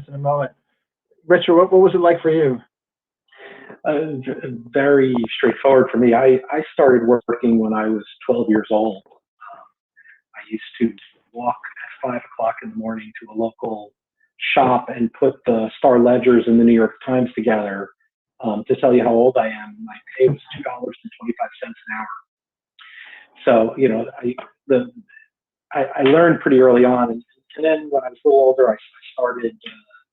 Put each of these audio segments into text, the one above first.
in a moment. Richard, what was it like for you? Very straightforward for me. I started working when I was 12 years old. I used to walk at 5 o'clock in the morning to a local shop and put the Star Ledgers and the New York Times together. To tell you how old I am, my pay was $2.25 an hour. So, you know, I learned pretty early on. And then when I was a little older, I started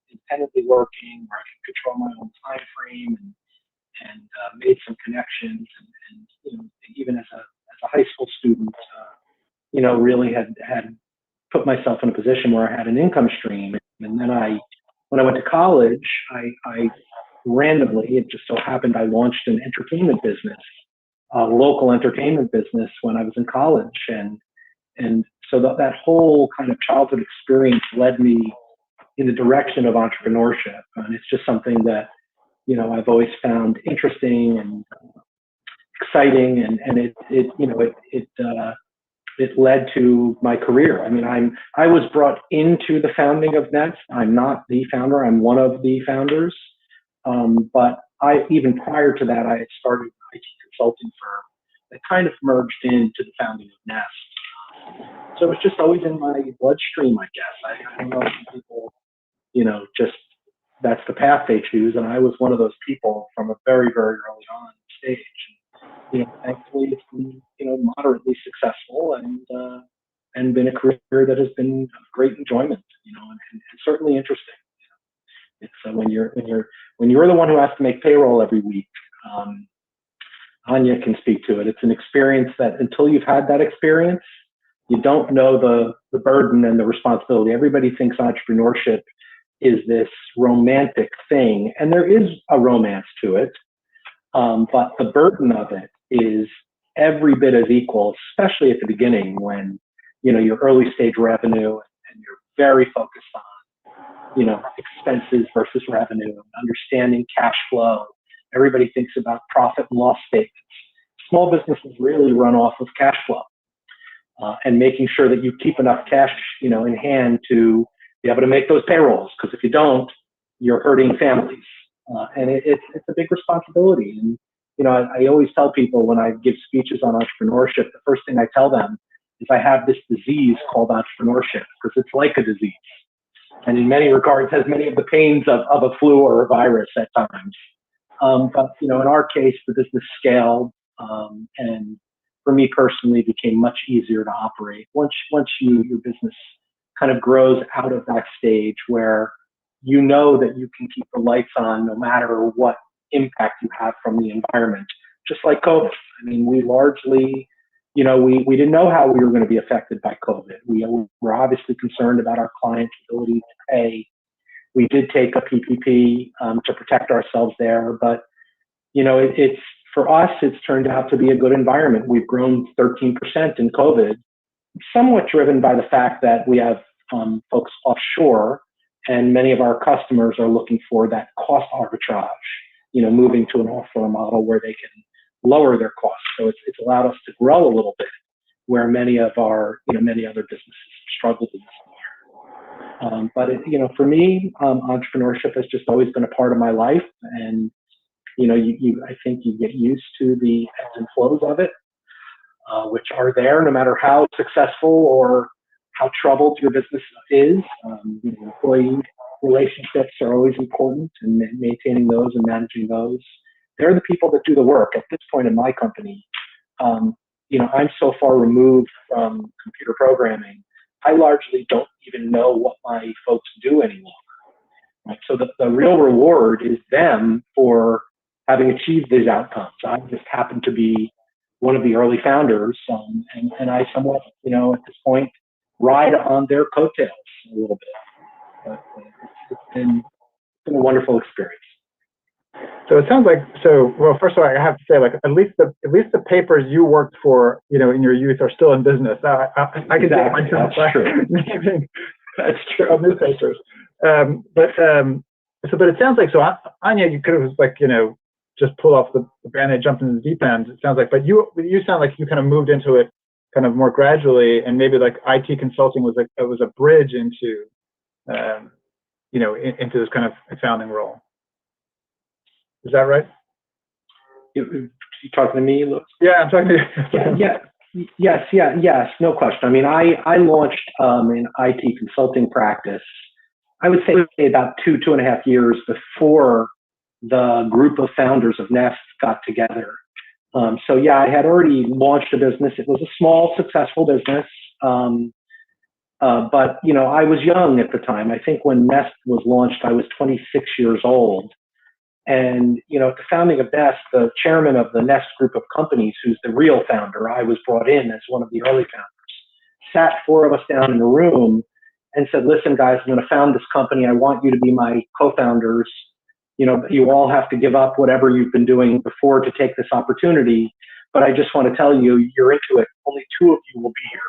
independently working where I could control my own time frame and made some connections. And you know, even as a high school student, you know, really had put myself in a position where I had an income stream. And then when I went to college, I randomly, it just so happened, I launched an entertainment business, a local entertainment business when I was in college. And so that whole kind of childhood experience led me in the direction of entrepreneurship. And it's just something that, you know, I've always found interesting and exciting. And it led to my career. I mean, I was brought into the founding of Nest. I'm not the founder. I'm one of the founders. But even prior to that, I had started an IT consulting firm that kind of merged into the founding of Nest. So it was just always in my bloodstream, I guess. I don't know if people, you know, just that's the path they choose. And I was one of those people from a very, very early on stage. You know, thankfully it's been, you know, moderately successful and been a career that has been of great enjoyment, you know, and certainly interesting. It's when you're the one who has to make payroll every week. Anya can speak to it. It's an experience that until you've had that experience, you don't know the burden and the responsibility. Everybody thinks entrepreneurship is this romantic thing, and there is a romance to it, but the burden of it is every bit as equal, especially at the beginning when, you know, your early stage revenue and you're very focused on, you know, expenses versus revenue, understanding cash flow. Everybody thinks about profit and loss statements. Small businesses really run off of cash flow and making sure that you keep enough cash, you know, in hand to be able to make those payrolls. Because if you don't, you're hurting families, and it's a big responsibility. And you know, I always tell people when I give speeches on entrepreneurship, the first thing I tell them is I have this disease called entrepreneurship because it's like a disease. And in many regards has many of the pains of a flu or a virus at times. But, you know, in our case, the business scaled, and for me personally, became much easier to operate once your business kind of grows out of that stage where you know that you can keep the lights on no matter what impact you have from the environment. Just like COVID. I mean, we largely, you know, we didn't know how we were going to be affected by COVID. We were obviously concerned about our clients' ability to pay. We did take a PPP to protect ourselves there, but you know, it's for us, it's turned out to be a good environment. We've grown 13% in COVID, somewhat driven by the fact that we have folks offshore, and many of our customers are looking for that cost arbitrage. You know, moving to an offshore model where they can lower their costs. So it's allowed us to grow a little bit, where many of our, you know, many other businesses struggled in this environment. But you know, for me, entrepreneurship has just always been a part of my life, and you know, I think you get used to the ebbs and flows of it, which are there no matter how successful or how troubled your business is. You know, employee relationships are always important, and maintaining those and managing those. They're the people that do the work. At this point in my company, you know, I'm so far removed from computer programming, I largely don't even know what my folks do any longer. Right? So the real reward is them for having achieved these outcomes. I just happen to be one of the early founders, and I somewhat, you know, at this point, ride on their coattails a little bit. But it's been a wonderful experience. So it sounds like, well, first of all, I have to say, like, at least the papers you worked for, you know, in your youth are still in business. I can take myself back. That's true. Newspapers. But it sounds like, so Anya, you could have, like, you know, just pull off the band-aid, jumped into the deep end, it sounds like, but you sound like you kind of moved into it kind of more gradually, and maybe like IT consulting was a bridge into into this kind of founding role. Is that right? You talking to me, Louis? Yeah, I'm talking to you. Yes, no question. I mean, I launched an IT consulting practice, I would say about 2.5 years before the group of founders of Nest got together. So yeah, I had already launched a business. It was a small, successful business. But I was young at the time. I think when Nest was launched, I was 26 years old. And, at the founding of Nest, the chairman of the Nest group of companies, who's the real founder, I was brought in as one of the early founders, sat 4 of us down in a room and said, listen, guys, I'm going to found this company. I want you to be my co-founders. You all have to give up whatever you've been doing before to take this opportunity. But I just want to tell you, you're into it. Only 2 of you will be here.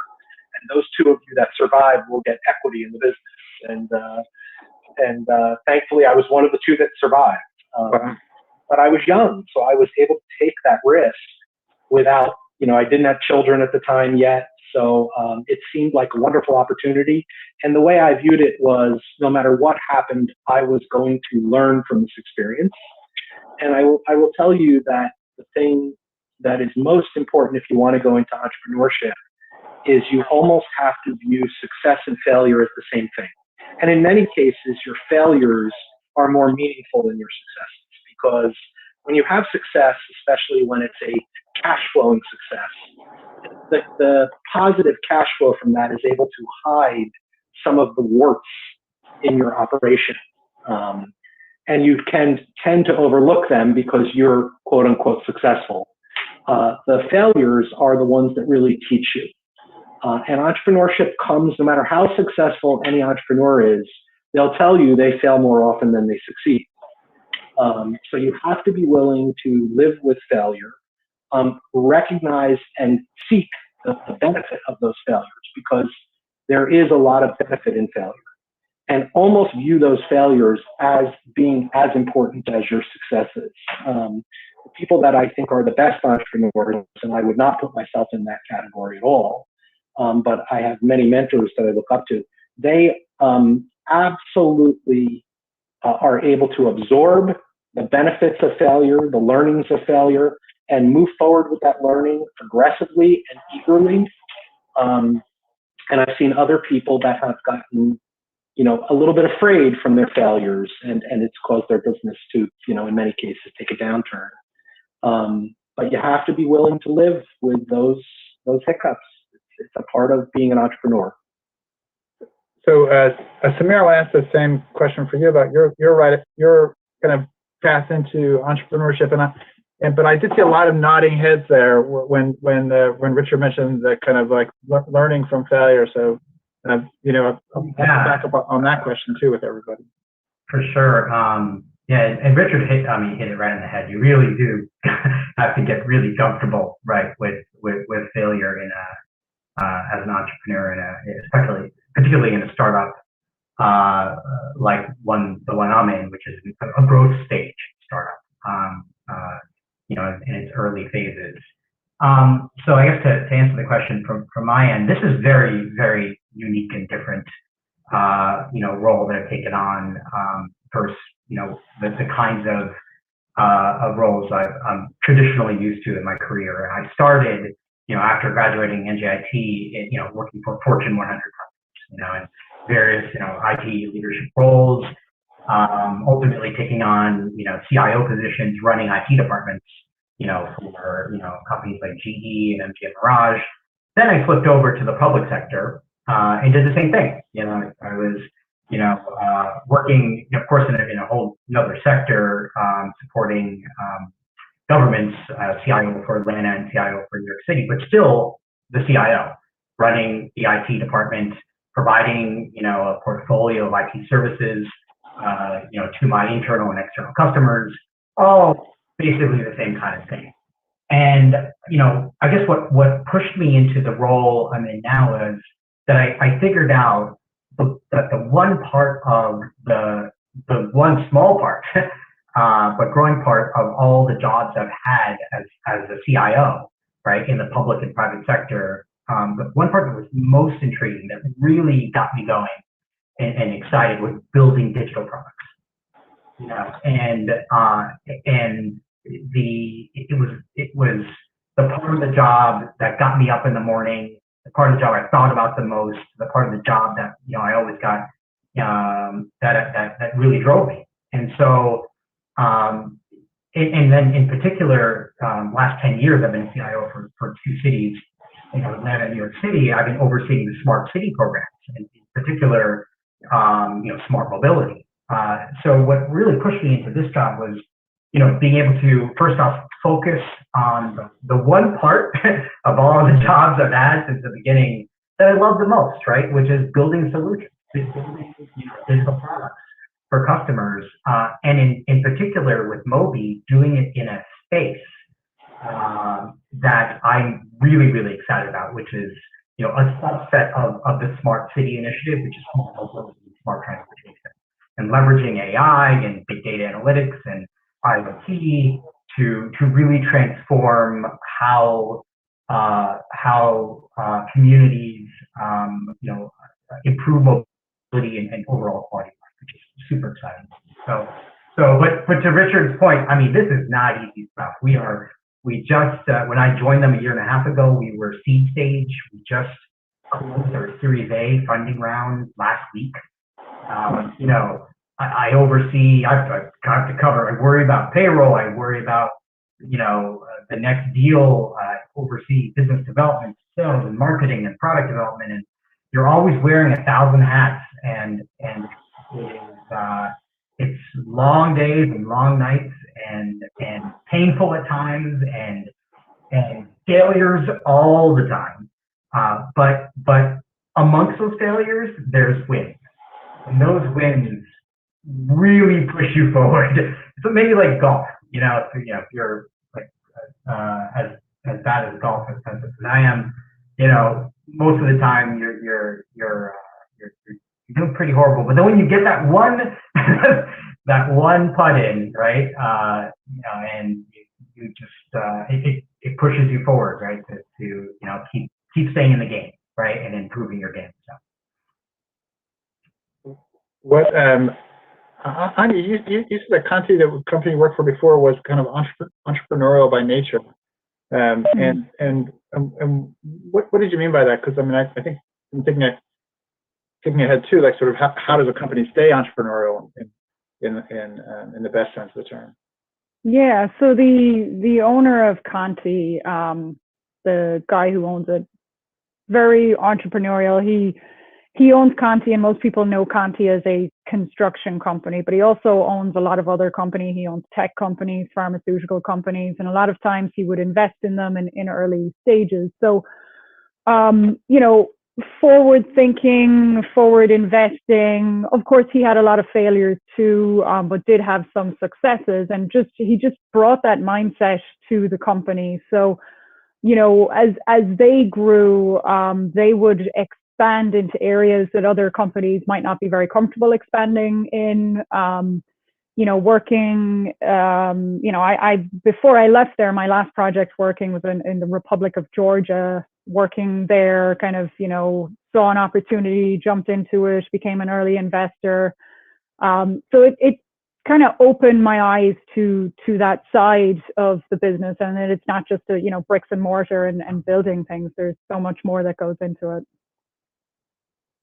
And those 2 of you that survive will get equity in the business. And thankfully, I was one of the 2 that survived. But I was young, so I was able to take that risk without, I didn't have children at the time yet. So it seemed like a wonderful opportunity. And the way I viewed it was, no matter what happened, I was going to learn from this experience. And I will tell you that the thing that is most important if you want to go into entrepreneurship is you almost have to view success and failure as the same thing. And in many cases, your failures are more meaningful than your successes, because when you have success, especially when it's a cash flowing success, the positive cash flow from that is able to hide some of the warts in your operation. And you can tend to overlook them because you're quote unquote successful. The failures are the ones that really teach you. And entrepreneurship comes, no matter how successful any entrepreneur is, they'll tell you they fail more often than they succeed. So you have to be willing to live with failure, recognize and seek the benefit of those failures, because there is a lot of benefit in failure, and almost view those failures as being as important as your successes. The people that I think are the best entrepreneurs, and I would not put myself in that category at all, but I have many mentors that I look up to, they absolutely are able to absorb the benefits of failure, the learnings of failure, and move forward with that learning aggressively and eagerly. And I've seen other people that have gotten, a little bit afraid from their failures, and it's caused their business to, in many cases, take a downturn. But you have to be willing to live with those hiccups. It's a part of being an entrepreneur. So, Samir, I'll ask the same question for you about your kind of path into entrepreneurship, but I did see a lot of nodding heads there when Richard mentioned the kind of like learning from failure. So, I'll back up on that question too with everybody. For sure. And Richard hit it right on the head. You really do have to get really comfortable, right, with failure as an entrepreneur, particularly in a startup like the one I'm in, which is a growth stage startup, in its early phases. So I guess to answer the question from my end, this is very, very unique and different, role that I've taken on versus, the kinds of roles I'm traditionally used to in my career. And I started, after graduating NJIT, working for Fortune 100 companies, in various, IT leadership roles, ultimately taking on, CIO positions, running IT departments, for, companies like GE and MGM Mirage. Then I flipped over to the public sector and did the same thing. I was, working, of course, in a whole another sector, supporting governments, CIO for Atlanta and CIO for New York City, but still the CIO, running the IT department, providing, a portfolio of IT services, to my internal and external customers, all basically the same kind of thing. And, I guess what pushed me into the role I'm in now is that I figured out that the one part of the one small part, but growing part of all the jobs I've had as a CIO, right, in the public and private sector, the one part that was most intriguing, that really got me going, and excited was building digital products. You know, and it was the part of the job that got me up in the morning, the part of the job I thought about the most, the part of the job that, you know, I always got that really drove me. And so and then in particular, last 10 years I've been a CIO for two cities, you know, Atlanta and New York City. I've been overseeing the smart city programs, and in particular, you know, smart mobility. So what really pushed me into this job was, you know, being able to, first off, focus on the one part of all the jobs I've had since the beginning that I love the most, right? Which is building solutions, building, you know, digital products for customers, and in particular with Moby, doing it in a space that I'm really, really excited about, which is, you know, a subset of the Smart City Initiative, which is smart mobility, smart transportation, and leveraging AI and big data analytics and IoT to really transform how communities, you know, improve mobility and overall quality of life, which is super exciting. But to Richard's point, I mean, this is not easy stuff. We just, when I joined them a year and a half ago, we were seed stage. We just closed our Series A funding round last week. You know, I oversee, I've got to cover, I worry about payroll, I worry about, you know, the next deal, I oversee business development, sales and marketing and product development, and you're always wearing 1,000 hats, and it's long days and long nights and painful at times and failures all the time. But amongst those failures, there's wins. And those wins really push you forward. So maybe like golf, you know, if you're like as bad as golf as I am, you know, most of the time you're doing pretty horrible. But then when you get that one that one putt in, right, you know, and you just it pushes you forward, right, to you know, keep staying in the game, right, and improving your game. So. What Anya, you said that Conti, the company you worked for before, was kind of entrepreneurial by nature, and what did you mean by that? Because I mean, I think I'm thinking ahead too, like sort of how does a company stay entrepreneurial in the best sense of the term? Yeah, so the owner of Conti, the guy who owns it, very entrepreneurial. He owns Conti, and most people know Conti as a construction company, but he also owns a lot of other companies. He owns tech companies, pharmaceutical companies, and a lot of times he would invest in them in early stages. So, you know, forward thinking, forward investing. Of course, he had a lot of failures too, but did have some successes, and he just brought that mindset to the company. So, you know, as they grew, they would expand into areas that other companies might not be very comfortable expanding in. You know, working, you know, I before I left there, my last project working was in the Republic of Georgia, working there, kind of, you know, saw an opportunity, jumped into it, became an early investor. So it kind of opened my eyes to that side of the business, and that it's not just you know, bricks and mortar and building things. There's so much more that goes into it.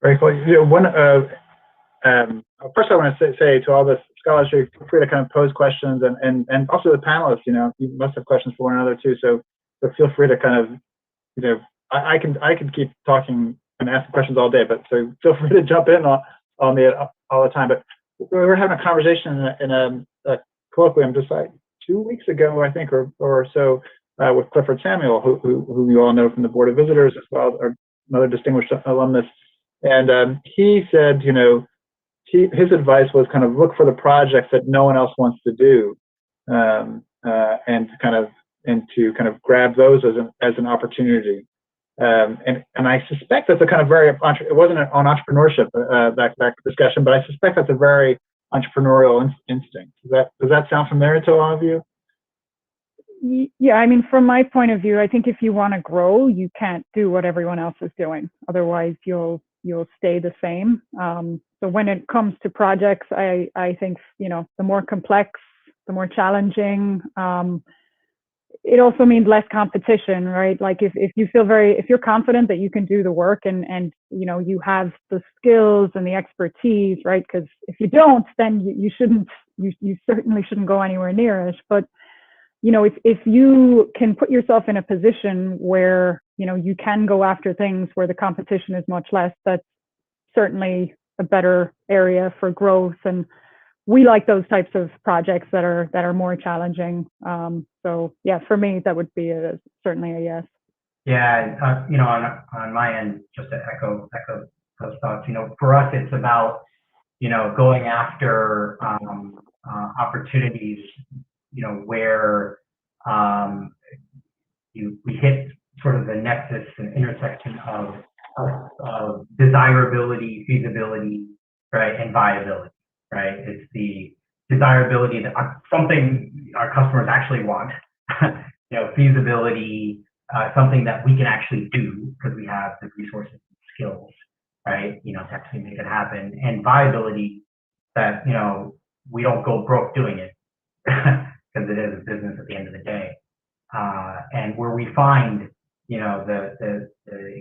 Very cool. You know, first I want to say to all the scholars, feel free to kind of pose questions, and also the panelists, you know, you must have questions for one another too. So feel free to kind of, you know, I can keep talking and asking questions all day, but so feel free to jump in on me all the time. But we were having a conversation in a colloquium just like 2 weeks ago, I think, or so, with Clifford Samuel, who you all know from the Board of Visitors as well, or another distinguished alumnus. And he said, you know, his advice was kind of look for the projects that no one else wants to do, and to kind of grab those as an opportunity. And I suspect that's a kind of very, it wasn't on entrepreneurship, that discussion, but I suspect that's a very entrepreneurial instinct. Does that sound familiar to all of you? Yeah, I mean, from my point of view, I think if you want to grow, you can't do what everyone else is doing. Otherwise, you'll you'll stay the same. So when it comes to projects, I think, the more complex, the more challenging, it also means less competition, right? Like if you're confident that you can do the work and you have the skills and the expertise, right? Because if you don't, then you certainly shouldn't go anywhere near it. But if you can put yourself in a position where you can go after things where the competition is much less, that's certainly a better area for growth. And we like those types of projects that are more challenging. So yeah, for me, that would be certainly a yes. Yeah, on my end, just to echo those thoughts. For us, it's about going after opportunities, where we hit sort of the nexus and intersection of desirability, feasibility, right, and viability. Right, it's the desirability that something our customers actually want, feasibility, something that we can actually do because we have the resources and skills, right, to actually make it happen, and viability that we don't go broke doing it because it is a business at the end of the day, and where we find the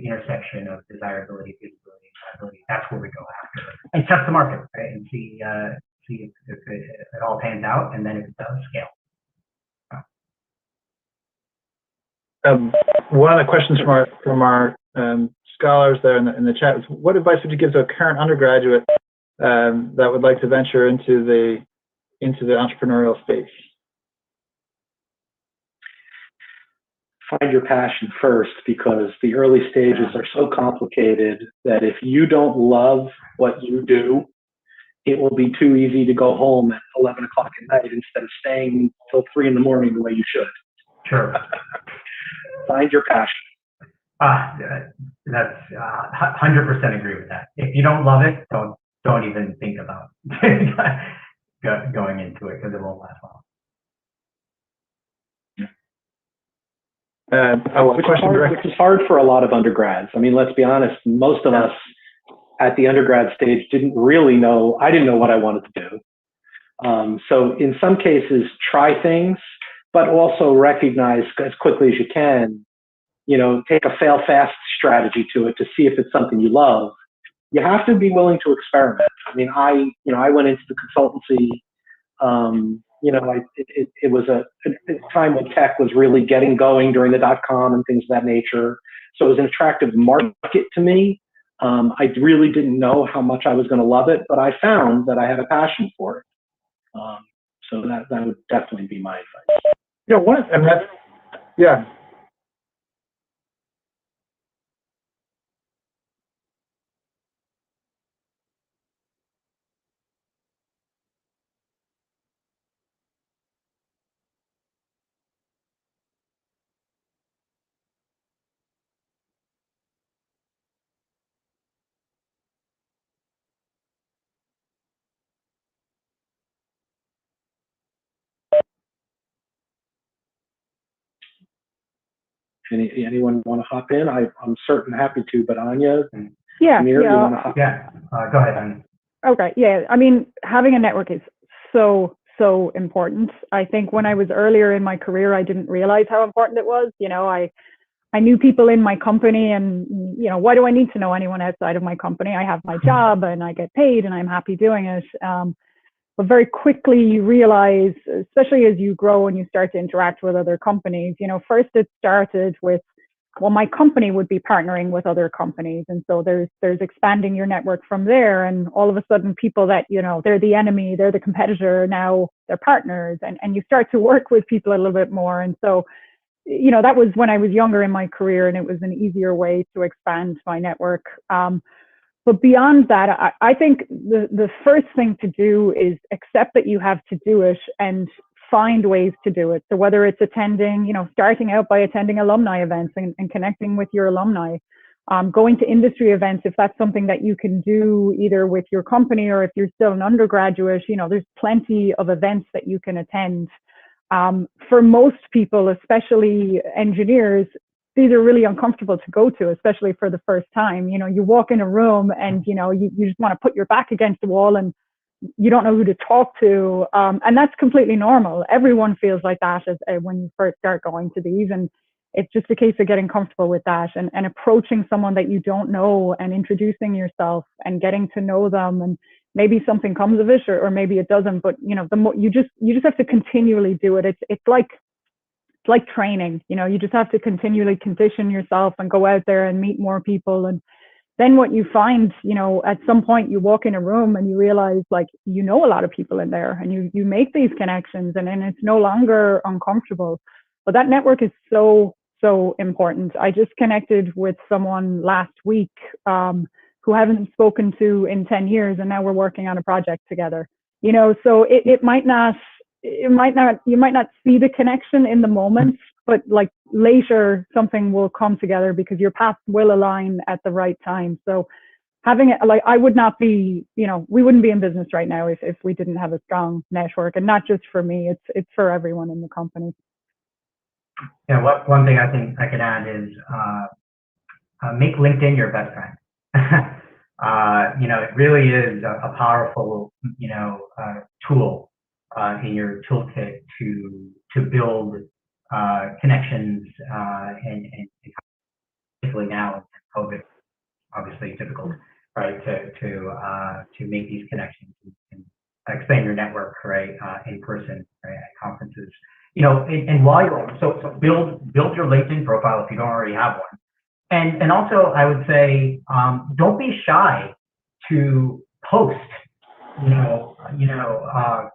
intersection of desirability, feasibility, and viability, that's where we go after and test the market, right, and see if it all pans out, and then if it does, scale. One of the questions from our scholars there in the chat is, what advice would you give to a current undergraduate that would like to venture into the entrepreneurial space? Find your passion first, because the early stages are so complicated that if you don't love what you do, it will be too easy to go home at 11 o'clock at night instead of staying till 3 in the morning the way you should. Sure. Find your passion. That's 100% agree with that. If you don't love it, don't even think about going into it, because it won't last long. Which is hard for a lot of undergrads. I mean, let's be honest, most of us at the undergrad stage I didn't know what I wanted to do. So in some cases, try things, but also recognize as quickly as you can, take a fail fast strategy to it to see if it's something you love. You have to be willing to experiment. I mean, I went into the consultancy, it was a time when tech was really getting going during the .com and things of that nature. So it was an attractive market to me. I really didn't know how much I was going to love it, but I found that I had a passion for it. So that would definitely be my advice. Yeah. Anyone want to hop in? I'm certain happy to, but Anya and Yeah, Amir, yeah. you want to hop in? Yeah, go ahead, Anya. Okay, yeah. I mean, having a network is so important. I think when I was earlier in my career, I didn't realize how important it was. I knew people in my company, and why do I need to know anyone outside of my company? I have my job and I get paid and I'm happy doing it. But very quickly you realize, especially as you grow and you start to interact with other companies, first it started with, well, my company would be partnering with other companies. And so there's expanding your network from there. And all of a sudden people that, they're the enemy, they're the competitor, now they're partners, and you start to work with people a little bit more. And so, that was when I was younger in my career, and it was an easier way to expand my network. But beyond that, I think the first thing to do is accept that you have to do it and find ways to do it. So whether it's attending, starting out by attending alumni events and connecting with your alumni, going to industry events, if that's something that you can do either with your company or if you're still an undergraduate, there's plenty of events that you can attend. For most people, especially engineers, these are really uncomfortable to go to, especially for the first time. You know, you walk in a room and, you know, you just want to put your back against the wall and you don't know who to talk to. And that's completely normal. Everyone feels like that when you first start going to these. And it's just a case of getting comfortable with that and approaching someone that you don't know and introducing yourself and getting to know them. And maybe something comes of it or maybe it doesn't, but you know, you just have to continually do it. It's like training, you know, you just have to continually condition yourself and go out there and meet more people. And then what you find, you know, at some point you walk in a room and you realize like, you know, a lot of people in there and you make these connections and then it's no longer uncomfortable. But that network is so important. I just connected with someone last week who I haven't spoken to in 10 years, and now we're working on a project together. You know, so you might not see the connection in the moment, but like later something will come together because your paths will align at the right time. So having it, like, I would not be, you know, we wouldn't be in business right now if we didn't have a strong network, and not just for me, it's for everyone in the company. Yeah, one thing I think I could add is make LinkedIn your best friend. You know, it really is a powerful, you know, tool in your toolkit to build connections and particularly now in COVID, obviously difficult, right? To make these connections and expand your network, right? In person, right? At conferences. You know, and while you're so build your LinkedIn profile if you don't already have one, and also I would say don't be shy to post, you know,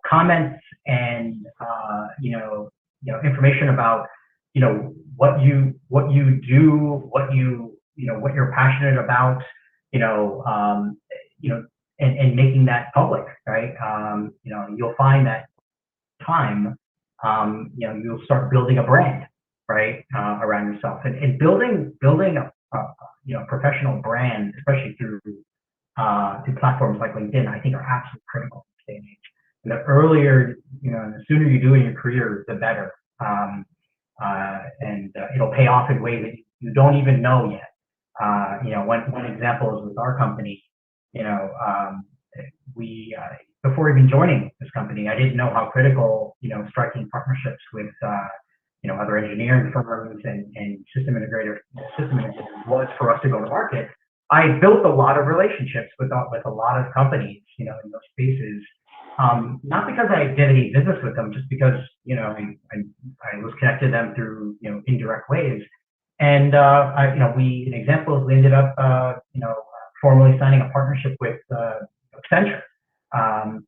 comments and information about, you know, what you do, what you're passionate about, and making that public, right? You know, you'll find that time. You'll start building a brand, right, around yourself, and building a professional brand, especially through platforms like LinkedIn, I think are absolutely critical in this day and age. And the earlier, and the sooner you do in your career, the better. It'll pay off in ways that you don't even know yet. One example is with our company. We before even joining this company, I didn't know how critical, striking partnerships with, other engineering firms and system integrators was for us to go to market. I built a lot of relationships with a lot of companies, in those spaces. Not because I did any business with them, just because, I was connected to them through, indirect ways. And, an example is we ended up, formally signing a partnership with Accenture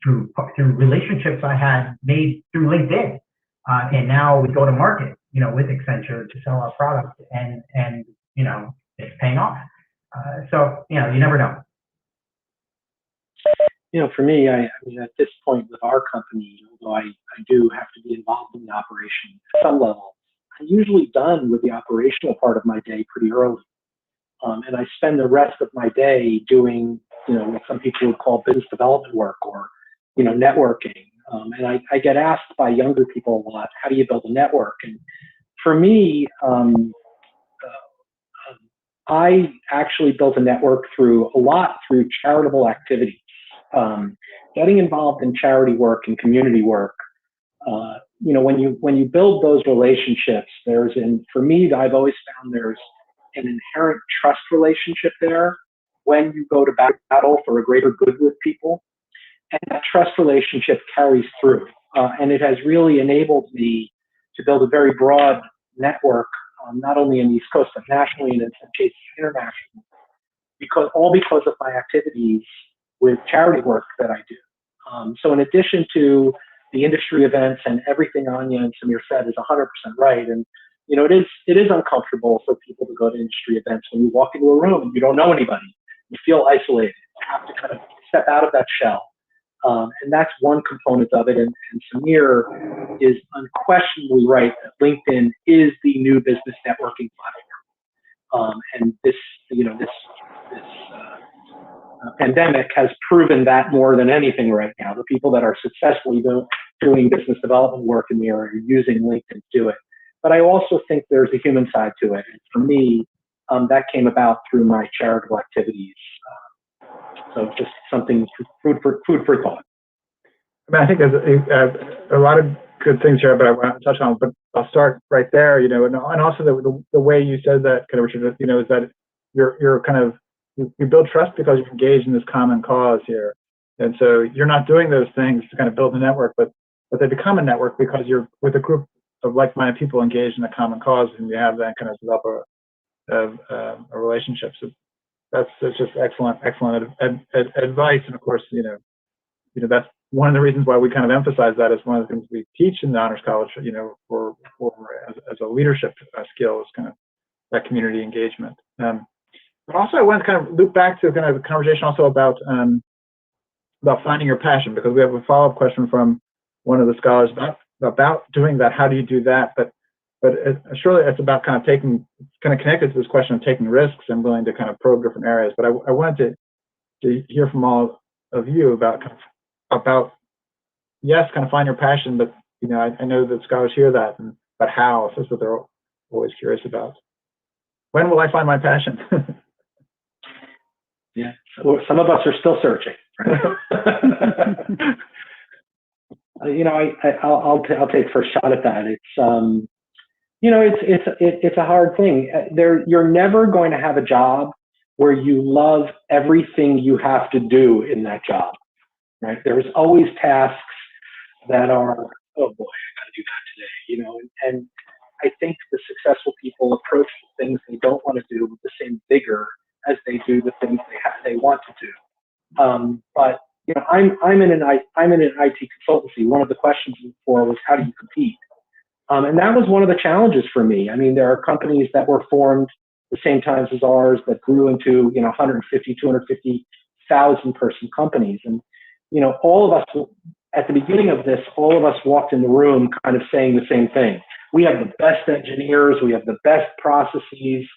through relationships I had made through LinkedIn. And now we go to market, with Accenture to sell our product, and it's paying off. So, you never know. For me, I mean, at this point with our company, although I do have to be involved in the operation at some level, I'm usually done with the operational part of my day pretty early. And I spend the rest of my day doing, what some people would call business development work or, networking. And I get asked by younger people a lot, how do you build a network? And for me, I actually built a network through charitable activities. Getting involved in charity work and community work, when you build those relationships, for me, I've always found there's an inherent trust relationship there when you go to battle for a greater good with people. And that trust relationship carries through. And it has really enabled me to build a very broad network, not only in the East Coast, but nationally and in some cases internationally, because of my activities with charity work that I do. So in addition to the industry events and everything Anya and Samir said is 100% right. And, it is uncomfortable for people to go to industry events when you walk into a room and you don't know anybody. You feel isolated. You have to kind of step out of that shell. And that's one component of it. And Samir is unquestionably right that LinkedIn is the new business networking platform. And this pandemic has proven that more than anything right now. The people that are successfully doing business development work in the area are using LinkedIn to do it. but I also think there's a human side to it. And for me, that came about through my charitable activities. So just something food for thought. I mean, I think there's a lot of good things here, but I want to touch on. But I'll start right there, you know, and also the way you said that, kind of, Richard, you know, is that you're kind of, you build trust because you're engaged in this common cause here, and so you're not doing those things to kind of build a network, but they become a network because you're with a group of like-minded people engaged in a common cause, and you have that kind of develop a relationship. So that's just excellent advice, and of course, you know that's one of the reasons why we kind of emphasize that as one of the things we teach in the Honors College, you know, for as a leadership skill, is kind of that community engagement. But also, I want to kind of loop back to kind of a conversation also about finding your passion, because we have a follow-up question from one of the scholars about doing that. How do you do that? But surely it's about kind of connected to this question of taking risks and willing to kind of probe different areas. But I wanted to hear from all of you about yes, kind of find your passion, but you know, I know that scholars hear that, but how? So that's what they're always curious about. When will I find my passion? Yeah, well, some of us are still searching. Right? You know, I'll take first shot at that. It's you know, it's a hard thing. You're never going to have a job where you love everything you have to do in that job. Right? There's always tasks that are, oh boy, I got to do that today, you know, and I think the successful people approach the things they don't want to do with the same vigor as they do the things they want to do. But you know, I'm in an IT consultancy. One of the questions before was, how do you compete? And that was one of the challenges for me. I mean, there are companies that were formed the same times as ours that grew into, you know, 150, 250,000 person companies. And you know, all of us, at the beginning of this, all of us walked in the room kind of saying the same thing. We have the best engineers, we have the best processes,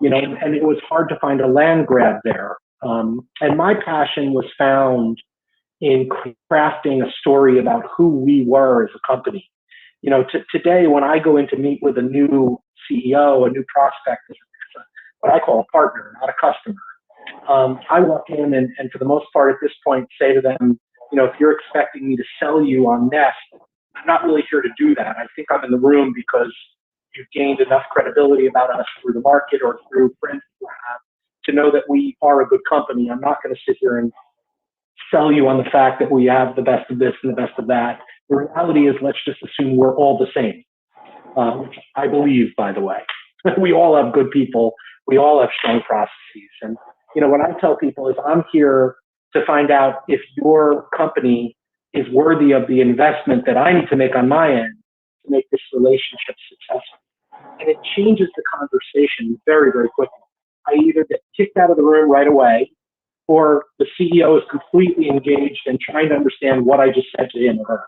you know, and it was hard to find a land grab there. And my passion was found in crafting a story about who we were as a company. You know, today, when I go in to meet with a new CEO, a new prospect, what I call a partner, not a customer. I walk in and for the most part at this point say to them, you know, if you're expecting me to sell you on Nest, I'm not really here to do that. I think I'm in the room because you've gained enough credibility about us through the market or through friends you have to know that we are a good company. I'm not going to sit here and sell you on the fact that we have the best of this and the best of that. The reality is, let's just assume we're all the same, which I believe, by the way. We all have good people. We all have strong processes. And you know, what I tell people is I'm here to find out if your company is worthy of the investment that I need to make on my end to make this relationship successful. And it changes the conversation very, very quickly. I either get kicked out of the room right away, or the CEO is completely engaged and trying to understand what I just said to him or her.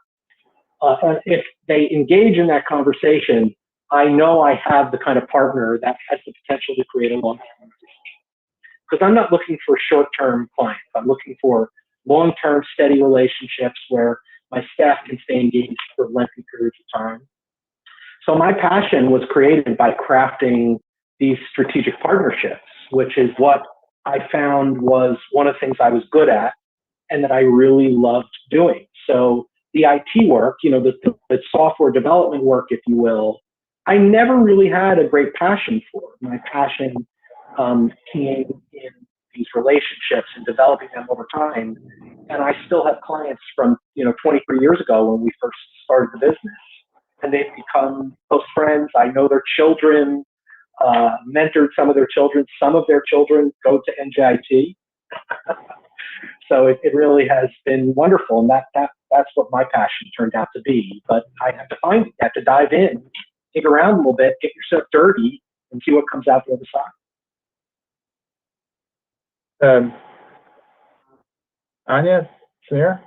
And if they engage in that conversation, I know I have the kind of partner that has the potential to create a long-term relationship. Because I'm not looking for short-term clients. I'm looking for long-term, steady relationships where my staff can stay engaged for lengthy periods of time. So my passion was created by crafting these strategic partnerships, which is what I found was one of the things I was good at and that I really loved doing. So the IT work, you know, the software development work, if you will, I never really had a great passion for. My passion came in these relationships and developing them over time. And I still have clients from, you know, 23 years ago when we first started the business, and they've become close friends. I know their children, mentored some of their children. Some of their children go to NJIT. So it really has been wonderful. And that's what my passion turned out to be. But I have to find it. You have to dive in, dig around a little bit, get yourself dirty, and see what comes out the other side. Anya, Samir?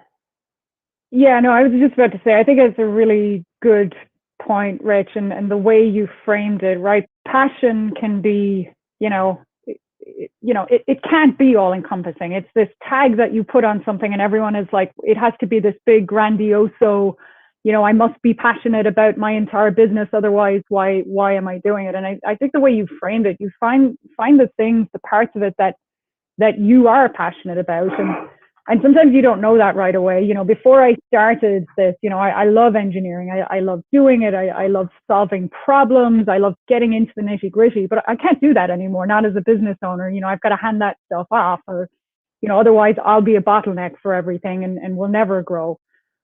Yeah, no, I was just about to say, I think it's a really good point, Rich, and the way you framed it, right? Passion can be, it can't be all encompassing. It's this tag that you put on something and everyone is like, it has to be this big, grandioso, I must be passionate about my entire business, otherwise why am I doing it? And I think the way you framed it, you find the things, the parts of it that you are passionate about, and sometimes you don't know that right away. Before I started this, I love engineering. I love doing it. I love solving problems. I love getting into the nitty gritty, but I can't do that anymore, not as a business owner. I've got to hand that stuff off, or, otherwise I'll be a bottleneck for everything and we'll never grow.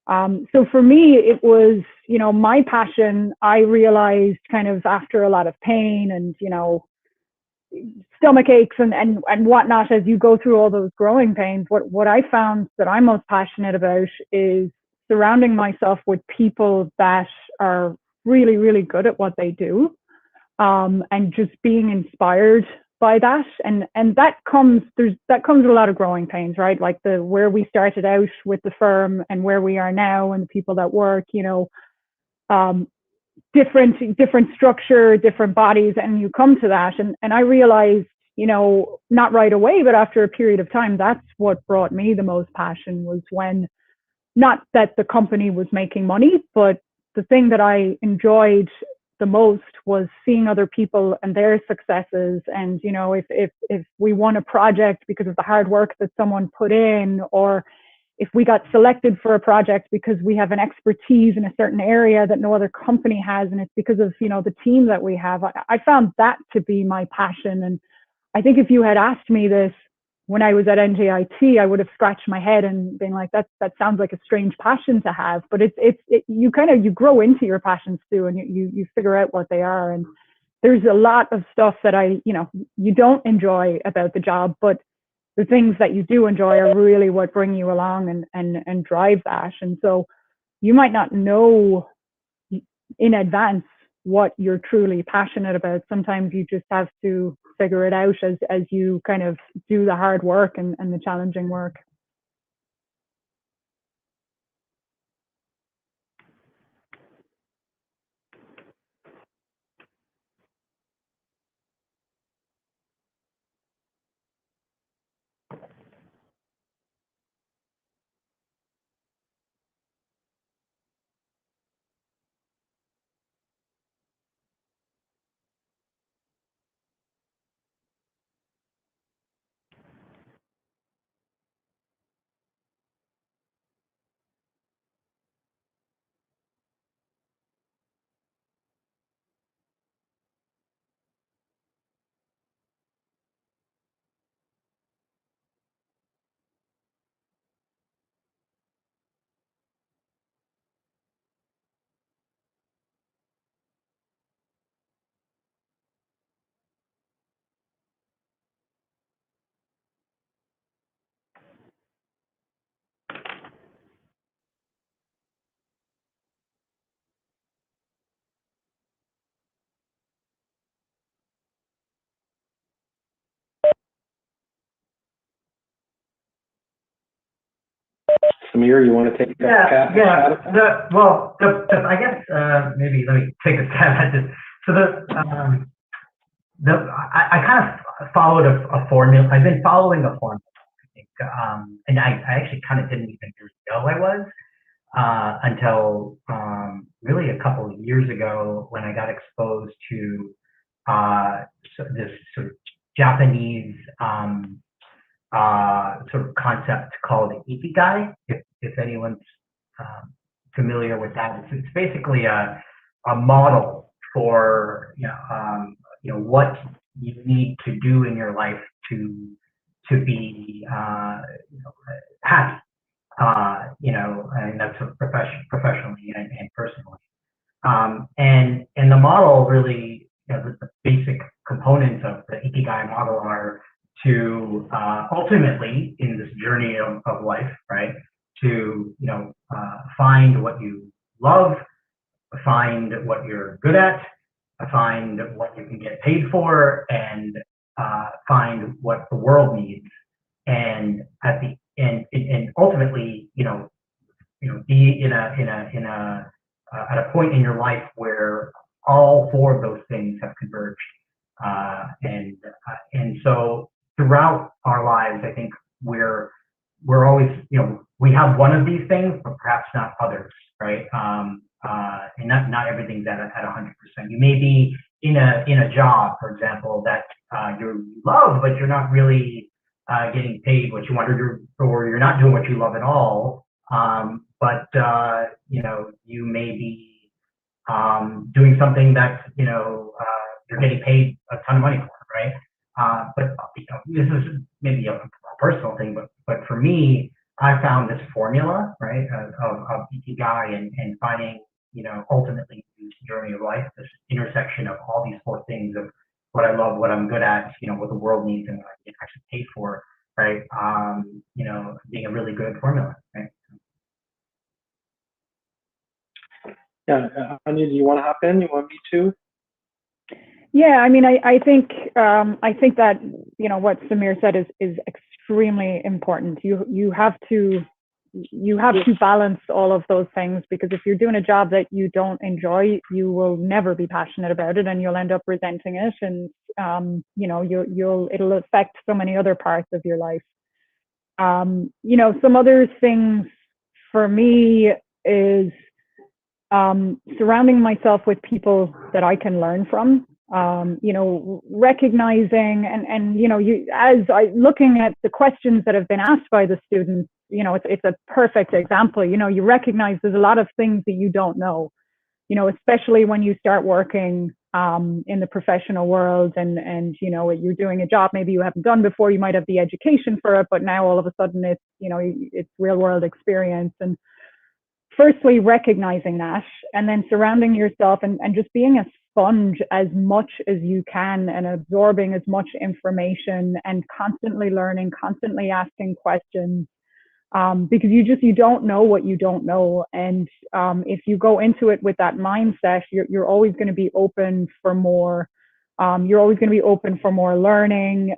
So for me, it was, my passion. I realized kind of after a lot of pain and, stomach aches and whatnot, as you go through all those growing pains, what I found that I'm most passionate about is surrounding myself with people that are really, really good at what they do, and just being inspired by that. And that comes with a lot of growing pains, right? Like where we started out with the firm and where we are now and the people that work, different structure, different bodies, and you come to that. And I realized, not right away, but after a period of time, that's what brought me the most passion, was when, not that the company was making money, but the thing that I enjoyed the most was seeing other people and their successes. And, if we won a project because of the hard work that someone put in, or if we got selected for a project because we have an expertise in a certain area that no other company has, and it's because of, the team that we have, I found that to be my passion. And I think if you had asked me this when I was at NJIT, I would have scratched my head and been like, that sounds like a strange passion to have. But you grow into your passions too, and you figure out what they are. And there's a lot of stuff that you don't enjoy about the job, but the things that you do enjoy are really what bring you along and drive that. And so you might not know in advance what you're truly passionate about. Sometimes you just have to figure it out as you kind of do the hard work and the challenging work. Samir, you want to take that? Yeah. I guess maybe let me take a stab at this. So I kind of followed a formula. I've been following a formula, I think, and I actually kind of didn't even know I was until really a couple of years ago, when I got exposed to this sort of Japanese sort of concept called ikigai. If anyone's familiar with that, it's basically a model for what you need to do in your life to be happy, and that's sort of professionally and personally. And the model really, the basic components of the ikigai model are to ultimately, in this journey of life, right, to find what you love, find what you're good at, find what you can get paid for, and find what the world needs, and and ultimately, be at a point in your life where all four of those things have converged, and so throughout our lives, I think we're we're always, we have one of these things, but perhaps not others, right? And not everything's at 100%. You may be in a job, for example, that you love, but you're not really getting paid what you want, or you're not doing what you love at all. But you may be doing something that you're getting paid a ton of money for, right? But this is maybe a personal thing, but for me, I found this formula, right, of Ikigai and finding, ultimately the journey of life, this intersection of all these four things of what I love, what I'm good at, what the world needs, and what I get actually paid for, right? Being a really good formula, right? Yeah, Anya, do you want to hop in? You want me to? Yeah, I mean, I think that what Samir said is extremely important. You have to balance all of those things, because if you're doing a job that you don't enjoy, you will never be passionate about it, and you'll end up resenting it, and it'll affect so many other parts of your life. Some other things for me is surrounding myself with people that I can learn from. Recognizing and looking at the questions that have been asked by the students, it's a perfect example. You recognize there's a lot of things that you don't know, especially when you start working in the professional world, and you're doing a job maybe you haven't done before. You might have the education for it, but now all of a sudden it's real world experience. And firstly, recognizing that, and then surrounding yourself and just being a sponge as much as you can, and absorbing as much information, and constantly learning, constantly asking questions, because you don't know what you don't know. And if you go into it with that mindset, you're always going to be open for more. You're always going to be open for more learning.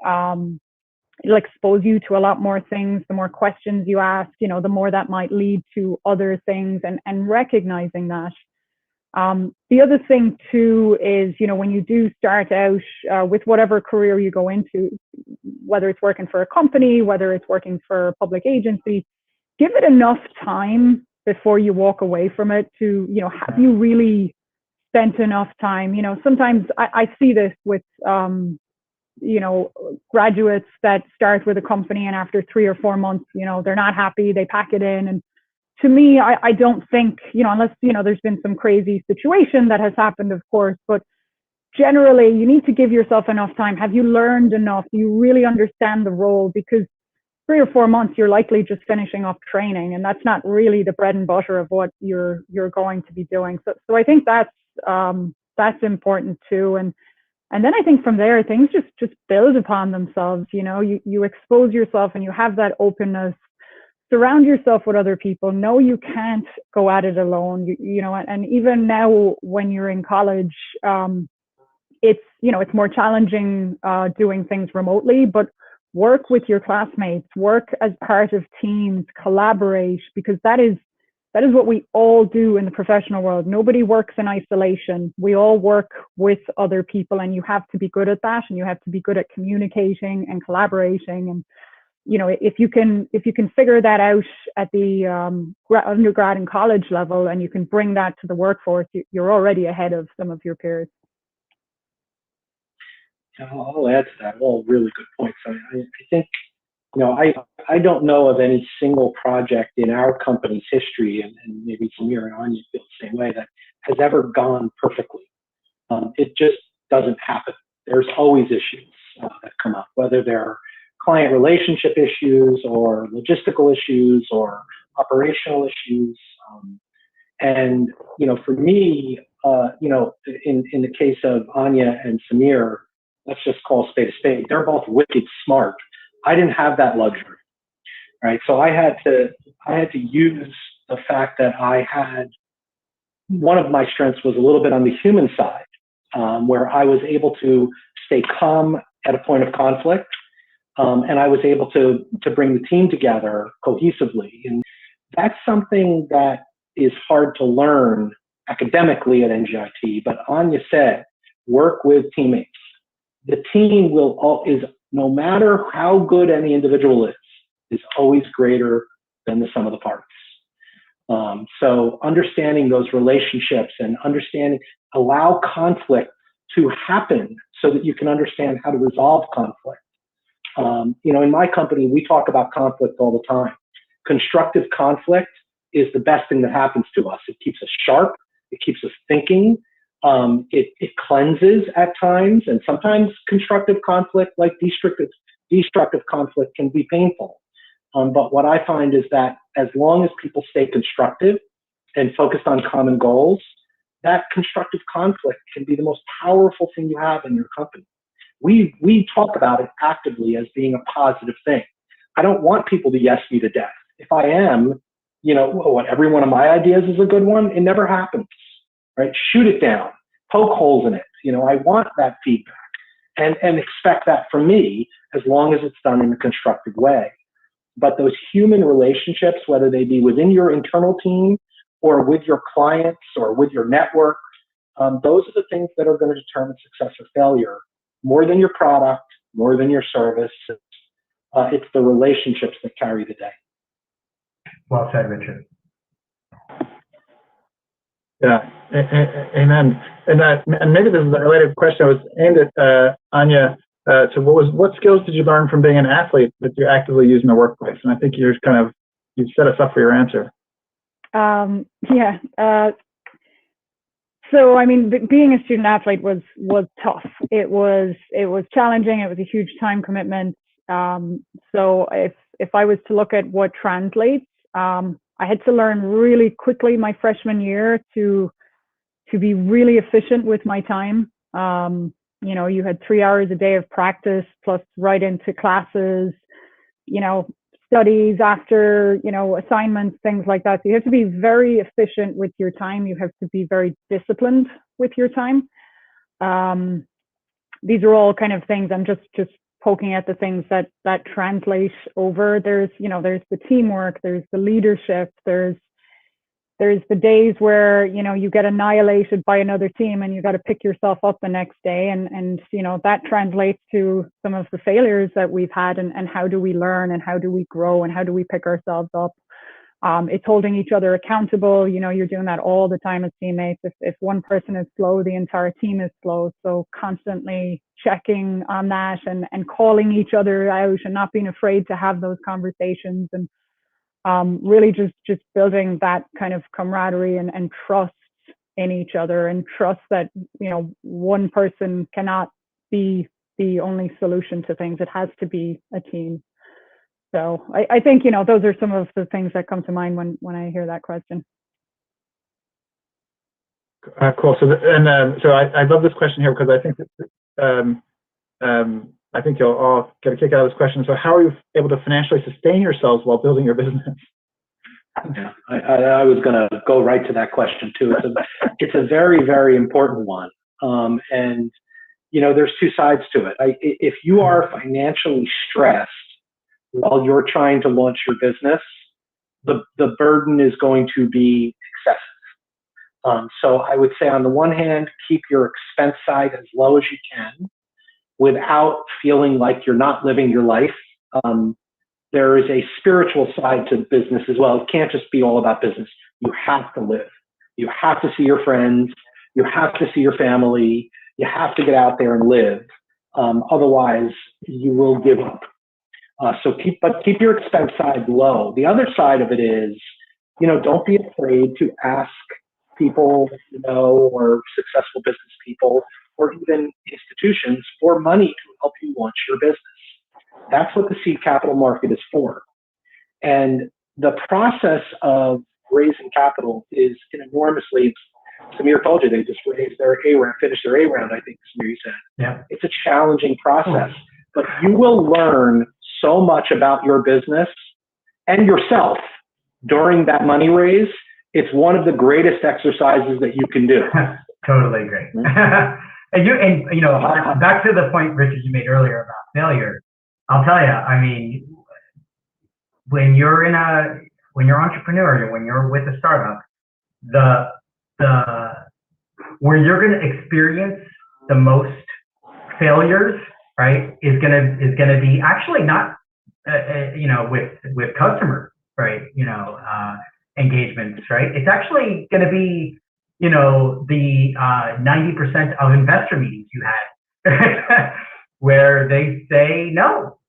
It'll expose you to a lot more things. The more questions you ask, the more that might lead to other things, and recognizing that. The other thing too is, when you do start out with whatever career you go into, whether it's working for a company, whether it's working for a public agency, give it enough time before you walk away from it to, have you really spent enough time? Sometimes I see this with, graduates that start with a company, and after 3 or 4 months, they're not happy, they pack it in. And to me, I don't think, unless, there's been some crazy situation that has happened, of course, but generally you need to give yourself enough time. Have you learned enough? Do you really understand the role? Because 3 or 4 months, you're likely just finishing up training, and that's not really the bread and butter of what you're going to be doing. So I think that's important too. And then I think from there, things just build upon themselves. You expose yourself, and you have that openness. Surround yourself with other people. No, you can't go at it alone. And even now when you're in college, it's more challenging doing things remotely, but work with your classmates, work as part of teams, collaborate, because that is what we all do in the professional world. Nobody works in isolation. We all work with other people, and you have to be good at that, and you have to be good at communicating and collaborating. And if you can figure that out at the undergrad and college level, and you can bring that to the workforce, you're already ahead of some of your peers. I'll add to that. All really good points. I think, I don't know of any single project in our company's history, and maybe Samir and Anya feel the same way, that has ever gone perfectly. It just doesn't happen. There's always issues that come up, whether they're client relationship issues, or logistical issues, or operational issues. And, for me, in the case of Anya and Samir, let's just call a spade a spade. They're both wicked smart. I didn't have that luxury, right? So I had to use the fact that I had, one of my strengths was a little bit on the human side, where I was able to stay calm at a point of conflict, and I was able to bring the team together cohesively. And that's something that is hard to learn academically at NGIT, but Anya said, work with teammates. The team is, no matter how good any individual is, is always greater than the sum of the parts. So understanding those relationships and allow conflict to happen so that you can understand how to resolve conflict. In my company, we talk about conflict all the time. Constructive conflict is the best thing that happens to us. It keeps us sharp. It keeps us thinking. It cleanses at times, and sometimes constructive conflict, like destructive conflict, can be painful. But what I find is that as long as people stay constructive and focused on common goals, that constructive conflict can be the most powerful thing you have in your company. We talk about it actively as being a positive thing. I don't want people to yes me to death. If I am, every one of my ideas is a good one, it never happens, right? Shoot it down, poke holes in it. I want that feedback and expect that from me as long as it's done in a constructive way. But those human relationships, whether they be within your internal team or with your clients or with your network, those are the things that are going to determine success or failure more than your product, more than your service. It's the relationships that carry the day. Well said, Richard. Yeah, amen. And maybe this is a related question. I was aimed at Anya. So what skills did you learn from being an athlete that you actively use in the workplace? And I think you set us up for your answer. So I mean, being a student athlete was tough. It was challenging. It was a huge time commitment. So if I was to look at what translates, I had to learn really quickly my freshman year to be really efficient with my time. You had 3 hours a day of practice plus right into classes, studies after, assignments, things like that. So you have to be very efficient with your time. You have to be very disciplined with your time. These are all kind of things I'm just poking at the things that translate over. There's the teamwork, there's the leadership, there's the days where, you get annihilated by another team and you got to pick yourself up the next day. And that translates to some of the failures that we've had and how do we learn and how do we grow and how do we pick ourselves up? It's holding each other accountable. You're doing that all the time as teammates. If one person is slow, the entire team is slow. So constantly checking on that and calling each other out and not being afraid to have those conversations and really just building that kind of camaraderie and trust in each other and trust that, one person cannot be the only solution to things. It has to be a team. So I think, those are some of the things that come to mind when I hear that question. Cool. So I love this question here because I think that I think you'll all get a kick out of this question. So how are you able to financially sustain yourselves while building your business? Yeah, I was going to go right to that question too. It's a very, very important one. And there's two sides to it. If you are financially stressed while you're trying to launch your business, the burden is going to be excessive. So I would say on the one hand, keep your expense side as low as you can without feeling like you're not living your life. There is a spiritual side to business as well. It can't just be all about business. You have to live. You have to see your friends. You have to see your family. You have to get out there and live. Otherwise, you will give up. So keep your expense side low. The other side of it is, don't be afraid to ask people, or successful business people, or even institutions for money to help you launch your business. That's what the seed capital market is for. And the process of raising capital is an enormously, Samir told you, they just raised their A-round, finished their A-round, I think Samir said. Yeah. It's a challenging process, but you will learn so much about your business and yourself during that money raise. It's one of the greatest exercises that you can do. Totally agree. And back to the point, Richard, you made earlier about failure. I'll tell you, I mean, when you're entrepreneurial, when you're with a startup, where you're going to experience the most failures, right, is going to be actually not with customers, right? Engagements, right? It's actually going to be, the 90% of investor meetings you had where they say no,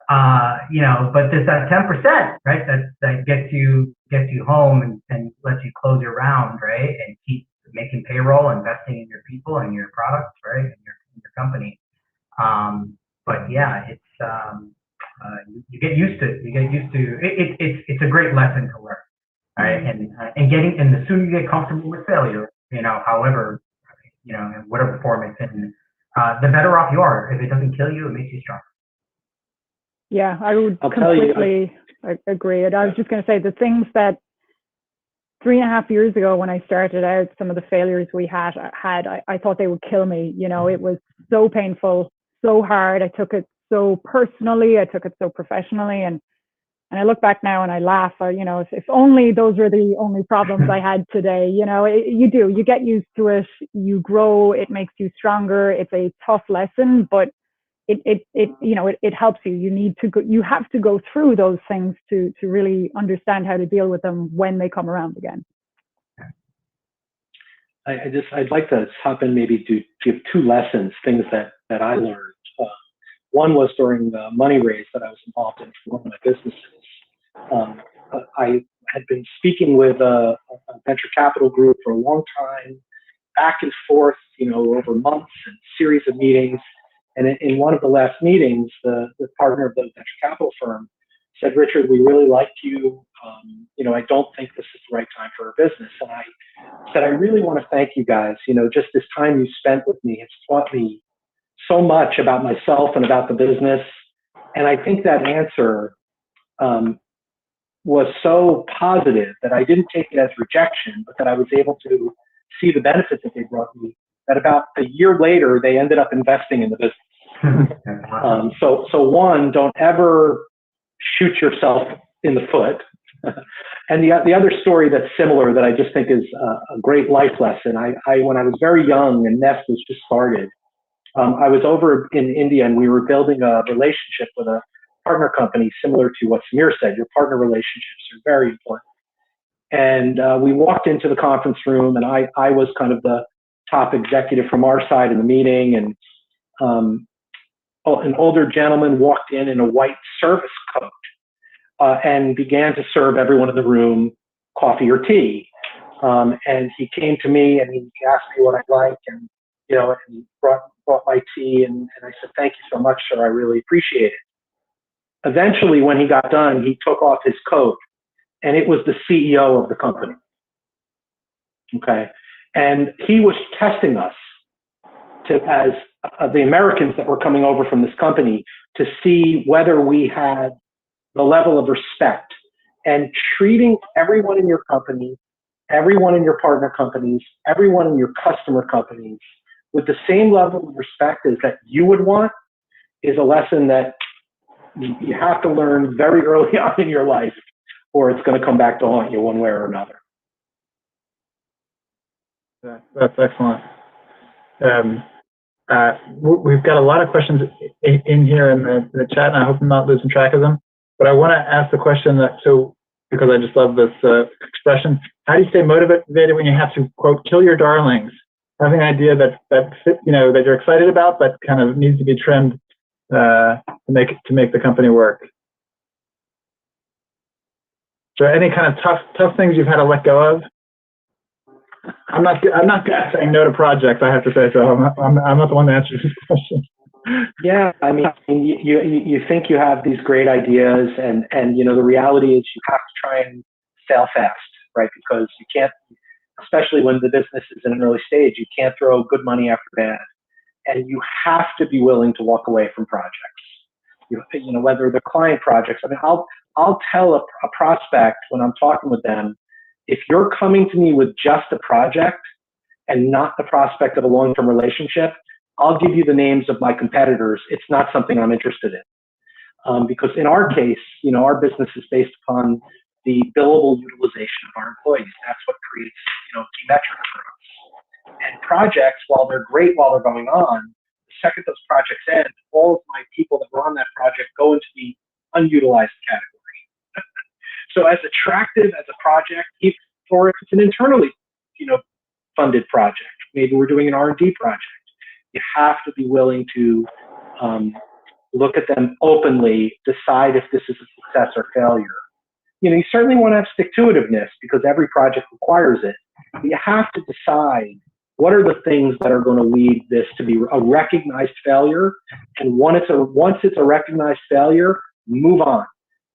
but there's that 10%, right? That gets you home and lets you close your round, right? And keep making payroll, investing in your people and your products, right? And your company. But yeah, it's, you get used to it. It's a great lesson to learn, right? And the sooner you get comfortable with failure, however, in whatever form it's in, the better off you are. If it doesn't kill you, it makes you stronger. Yeah, I would completely agree. And I was just going to say the things that 3.5 years ago when I started out, some of the failures we had, I thought they would kill me. It was so painful, so hard. I took it so personally. I took it so professionally. And I look back now and I laugh. If only those were the only problems I had today. You get used to it. You grow. It makes you stronger. It's a tough lesson, but it helps you. You have to go through those things to really understand how to deal with them when they come around again. I'd like to hop in, maybe to give 2 lessons, things that I learned. One was during the money raise that I was involved in for one of my businesses. I had been speaking with a venture capital group for a long time, back and forth, over months and series of meetings. And in one of the last meetings, the partner of the venture capital firm said, "Richard, we really liked you. I don't think this is the right time for our business." And I said, "I really want to thank you guys. Just this time you spent with me has taught me so much about myself and about the business." And I think that answer was so positive that I didn't take it as rejection, but that I was able to see the benefits that they brought me, that about a year later, they ended up investing in the business. So one, don't ever shoot yourself in the foot. And the other story that's similar that I just think is a great life lesson, when I was very young and Nest was just started, I was over in India and we were building a relationship with a partner company similar to what Samir said. Your partner relationships are very important. And we walked into the conference room and I was kind of the top executive from our side in the meeting, and an older gentleman walked in a white service coat and began to serve everyone in the room coffee or tea. And he came to me and he asked me what I'd like, and and he brought my tea, and I said, "Thank you so much, sir. I really appreciate it." Eventually, when he got done, he took off his coat, and it was the CEO of the company. Okay. And he was testing us as the Americans that were coming over from this company to see whether we had the level of respect, and treating everyone in your company, everyone in your partner companies, everyone in your customer companies with the same level of respect as that you would want is a lesson that you have to learn very early on in your life, or it's going to come back to haunt you one way or another. That's excellent. We've got a lot of questions in here in the chat, and I hope I'm not losing track of them. But I want to ask the question because I just love this expression. How do you stay motivated when you have to, quote, kill your darlings? Having an idea that you're excited about, but kind of needs to be trimmed to make the company work. So any kind of tough things you've had to let go of? I'm not good at saying no to projects, I have to say, so I'm not the one to answer this question. Yeah, I mean, you think you have these great ideas, and the reality is you have to try and fail fast, right? Because you can't, especially when the business is in an early stage, you can't throw good money after bad, and you have to be willing to walk away from projects. Whether they're client projects. I mean, I'll tell a prospect when I'm talking with them, if you're coming to me with just a project and not the prospect of a long-term relationship, I'll give you the names of my competitors. It's not something I'm interested in. Because in our case, our business is based upon the billable utilization of our employees. That's what creates, key metrics for us. And projects, while they're great while they're going on, the second those projects end, all of my people that were on that project go into the unutilized category. So as attractive as a project, or if it's an internally, funded project, maybe we're doing an R&D project, you have to be willing to look at them openly, decide if this is a success or failure. You certainly want to have stick-to-itiveness because every project requires it. But you have to decide what are the things that are going to lead this to be a recognized failure. And once it's a recognized failure, move on.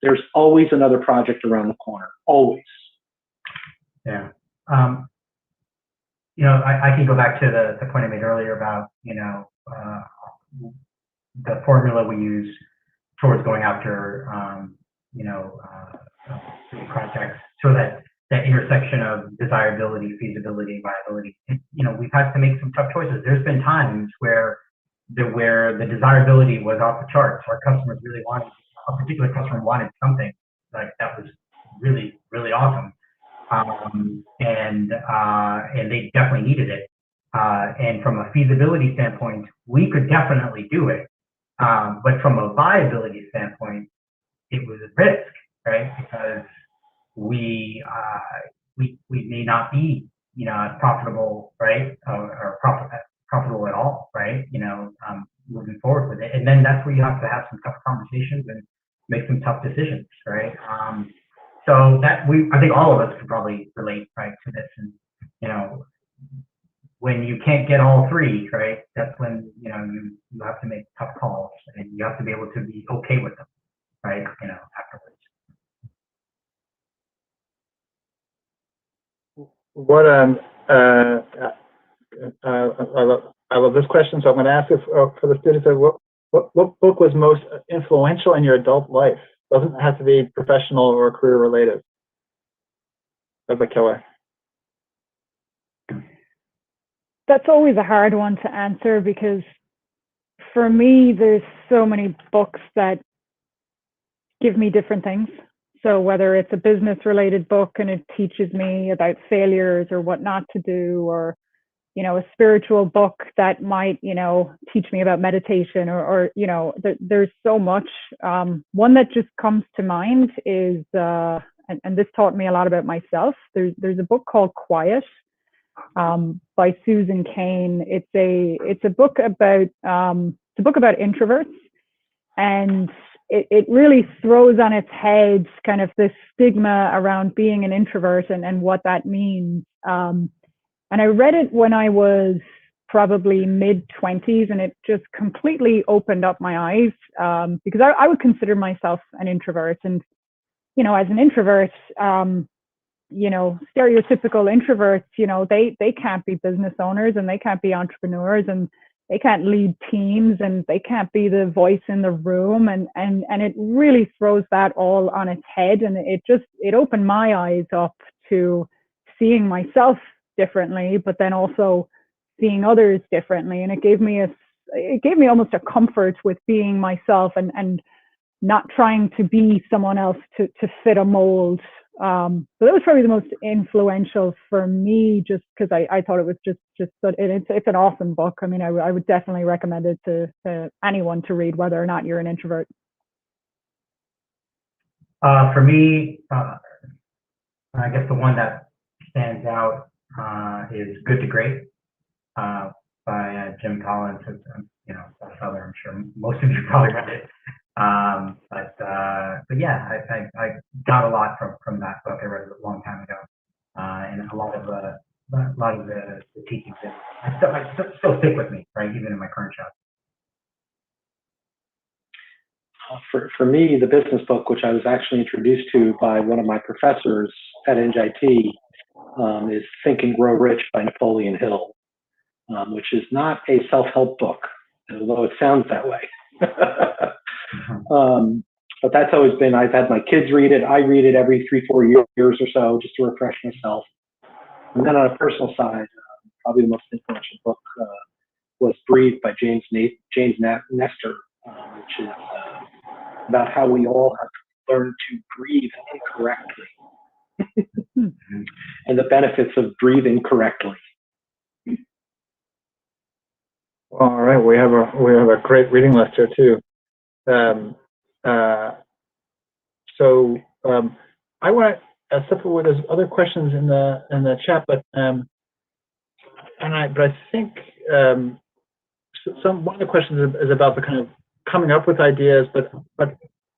There's always another project around the corner, always. Yeah. I can go back to the point I made earlier about, the formula we use towards going after, projects, so that intersection of desirability, feasibility, viability. We've had to make some tough choices. There's been times where the desirability was off the charts. Our customers really wanted, a particular customer wanted something like that was really, really awesome. And they definitely needed it. And from a feasibility standpoint, we could definitely do it. But from a viability standpoint, it was a risk, right? Because we may not be, profitable, right? Or profitable at all, right? Moving forward with it. And then that's where you have to have some tough conversations and make some tough decisions, right? So I think all of us could probably relate, right, to this. And, when you can't get all three, right, that's when, you have to make tough calls and you have to be able to be okay with them, right, afterwards. What I love this question, so I'm going to ask it for the students. What book was most influential in your adult life? Doesn't have to be professional or career related. That's a killer. That's always a hard one to answer because for me, there's so many books that give me different things. So whether it's a business related book and it teaches me about failures or what not to do, or, a spiritual book that might, teach me about meditation or there's so much. One that just comes to mind is, and this taught me a lot about myself. There's a book called Quiet, by Susan Cain. It's a book about introverts, and it really throws on its head kind of this stigma around being an introvert and what that means. And I read it when I was probably mid-20s, and it just completely opened up my eyes, because I would consider myself an introvert. And, as an introvert, stereotypical introverts, they can't be business owners and they can't be entrepreneurs and they can't lead teams and they can't be the voice in the room. And it really throws that all on its head. And it opened my eyes up to seeing myself differently, but then also seeing others differently. And it gave me almost a comfort with being myself and not trying to be someone else to fit a mold. So that was probably the most influential for me, just because I thought it was it's an awesome book. I mean, I would definitely recommend it to anyone to read, whether or not you're an introvert. For me, I guess the one that stands out is Good to Great, by Jim Collins. Bestseller. I'm sure most of you probably read it. But yeah, I got a lot from that book. I read it a long time ago, and a lot of the teachings still stick with me, right, even in my current job. For me, the business book, which I was actually introduced to by one of my professors at NJIT, is Think and Grow Rich by Napoleon Hill, which is not a self-help book, although it sounds that way. But that's always been, I've had my kids read it. I read it every 3-4 years or so just to refresh myself. And then on a personal side, probably the most influential book was Breathe by James Nestor, which is about how we all have to learn to breathe incorrectly and the benefits of breathing correctly. All right, we have a great reading list here too. so I want to step away. There's other questions in the chat, but I think one of the questions is about the kind of coming up with ideas, but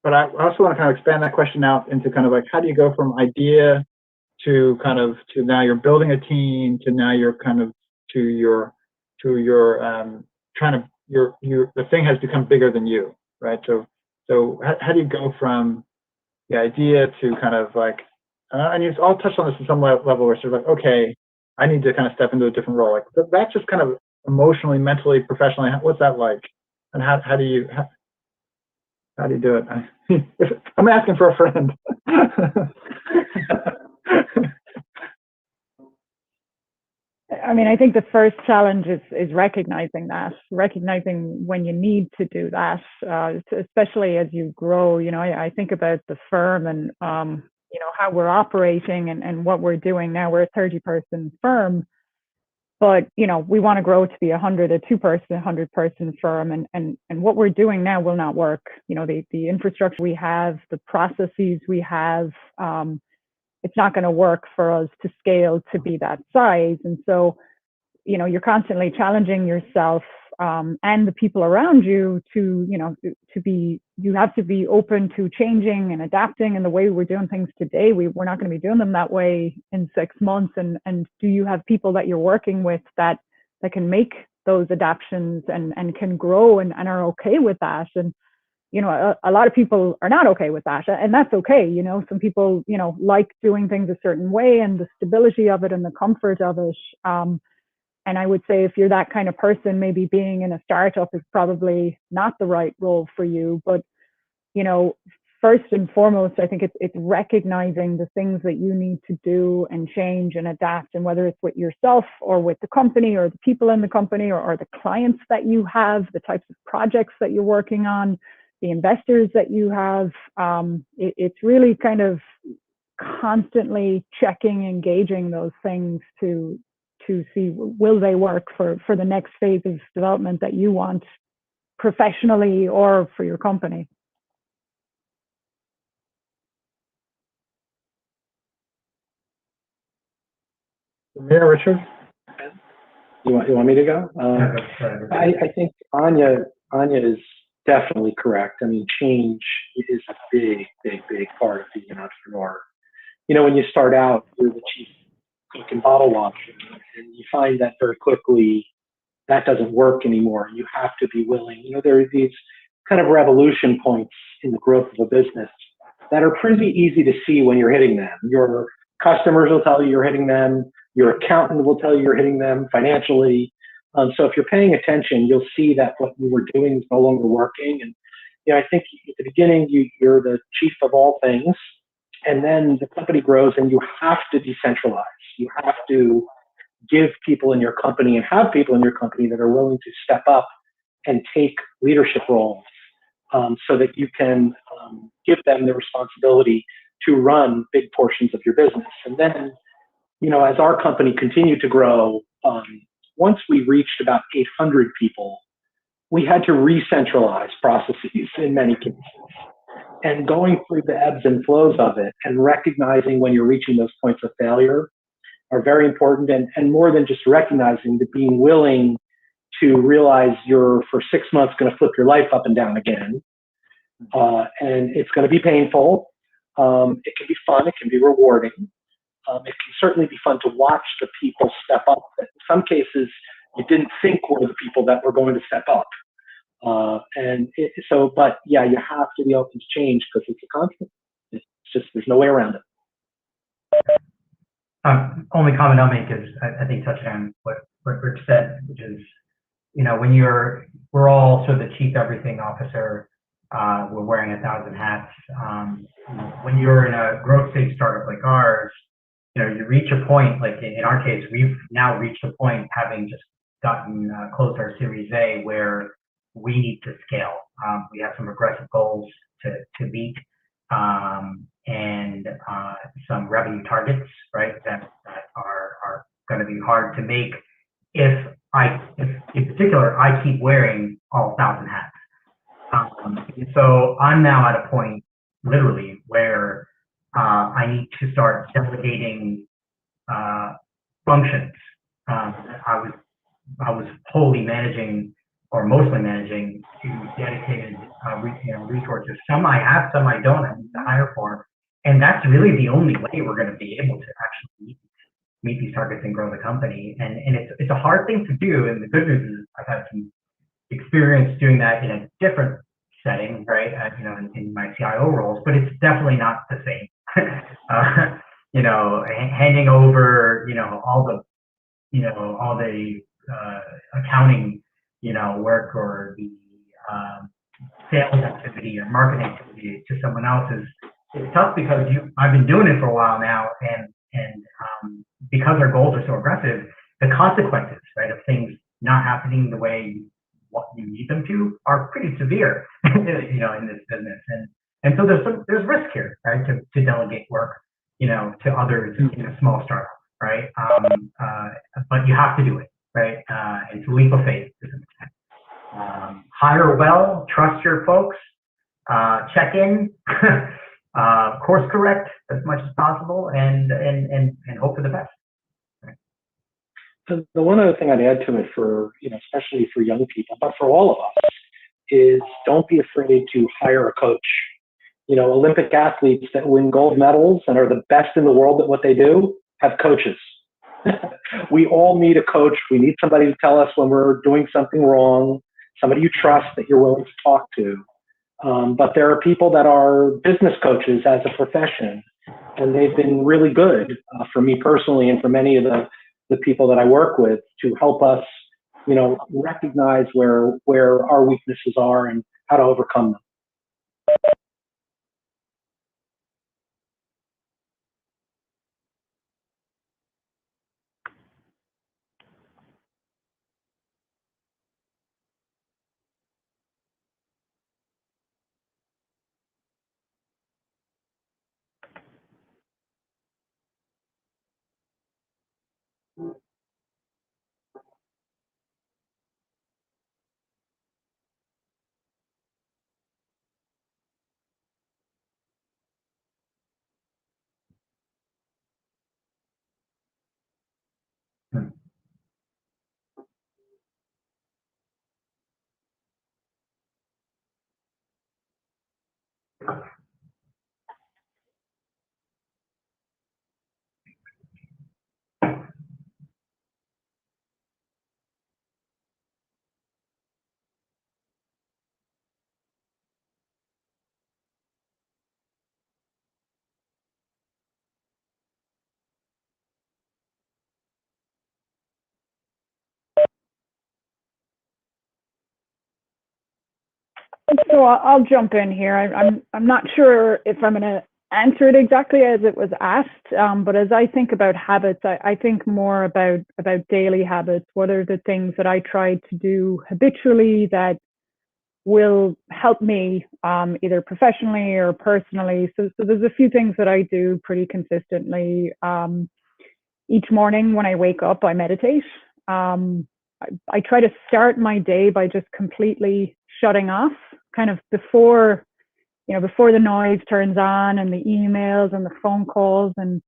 I also want to kind of expand that question out into kind of like, how do you go from idea to now you're building a team, to now you're kind of the thing has become bigger than you, right? So how do you go from the idea to kind of like, and you've all touched on this at some level, where sort of like, okay, I need to kind of step into a different role. Like that's just kind of emotionally, mentally, professionally, what's that like? And how do you do it? I'm asking for a friend. I mean, I think the first challenge is recognizing when you need to do that, especially as you grow. You know, I think about the firm and, you know, how we're operating and what we're doing now. We're a 30-person firm, but, you know, we want to grow to be a 100-person firm. And what we're doing now will not work. You know, the infrastructure we have, the processes we have, it's not going to work for us to scale to be that size. And so, you know, you're constantly challenging yourself and the people around you to, you know, you have to be open to changing and adapting. And the way we're doing things today, we're not going to be doing them that way in 6 months. And do you have people that you're working with that can make those adaptations and can grow and are okay with that? And you know, a lot of people are not okay with that, and that's okay. You know, some people, you know, like doing things a certain way and the stability of it and the comfort of it. And I would say if you're that kind of person, maybe being in a startup is probably not the right role for you. But, you know, first and foremost, I think it's recognizing the things that you need to do and change and adapt, and whether it's with yourself or with the company or the people in the company or the clients that you have, the types of projects that you're working on, the investors that you have. It's really kind of constantly checking, engaging those things to see, will they work for the next phase of development that you want professionally or for your company. Yeah, Richard? You want me to go? I think Anya is definitely correct. I mean, change is a big part of being an entrepreneur. You know, when you start out, you're the chief cook and bottle washer, and you find that very quickly that doesn't work anymore. You have to be willing. You know, there are these kind of revolution points in the growth of a business that are pretty easy to see when you're hitting them. Your customers will tell you you're hitting them. Your accountant will tell you you're hitting them financially. So if you're paying attention, you'll see that what you were doing is no longer working. And you know, I think at the beginning, you're the chief of all things, and then the company grows, and you have to decentralize. You have to give people in your company and have people in your company that are willing to step up and take leadership roles, so that you can give them the responsibility to run big portions of your business. And then, you know, as our company continued to grow, once we reached about 800 people, we had to re-centralize processes in many cases. And going through the ebbs and flows of it and recognizing when you're reaching those points of failure are very important. And more than just recognizing, but being willing to realize you're for 6 months going to flip your life up and down again. And it's going to be painful. It can be fun. It can be rewarding. It can certainly be fun to watch the people step up. In some cases, you didn't think were the people that were going to step up. But yeah, you have to be open to change because it's a constant. It's just, there's no way around it. Only comment I'll make is I think touching on what Rich said, which is, you know, when we're all sort of the chief everything officer, we're wearing 1,000 hats. When you're in a growth stage startup like ours, you know, you reach a point, like in our case, we've now reached a point, having just closed our Series A, where we need to scale. We have some aggressive goals to meet, and some revenue targets, right, that are going to be hard to make if in particular I keep wearing all 1,000 hats. And so I'm now at a point literally, where I need to start delegating functions. I was wholly managing, or mostly managing, to dedicated resources. Some I have, some I don't. I need to hire for, and that's really the only way we're going to be able to actually meet these targets and grow the company. And it's a hard thing to do. And the good news is I've had some experience doing that in a different setting, right? In my CIO roles, but it's definitely not the same. Handing over, all the accounting, work, or the sales activity or marketing activity to someone else is tough, because I've been doing it for a while now, and because our goals are so aggressive, the consequences, right, of things not happening the way what you need them to are pretty severe, in this business, and so there's risk here, right, to delegate work, to others in a small startup, right, but you have to do it, right, it's a leap of faith to some extent. Hire well, trust your folks, check in, course correct as much as possible, and hope for the best. The one other thing I'd add to it, for especially for young people, but for all of us, is don't be afraid to hire a coach. Olympic athletes that win gold medals and are the best in the world at what they do have coaches. We all need a coach. We need somebody to tell us when we're doing something wrong, somebody you trust that you're willing to talk to. But there are people that are business coaches as a profession, and they've been really good for me personally, and for many of the people that I work with, to help us, recognize where our weaknesses are and how to overcome them. So I'll jump in here. I'm not sure if I'm going to answer it exactly as it was asked, but as I think about habits, I think more about daily habits. What are the things that I try to do habitually that will help me, either professionally or personally? So there's a few things that I do pretty consistently. Each morning when I wake up, I meditate. I try to start my day by just completely shutting off, kind of before the noise turns on, and the emails and the phone calls, and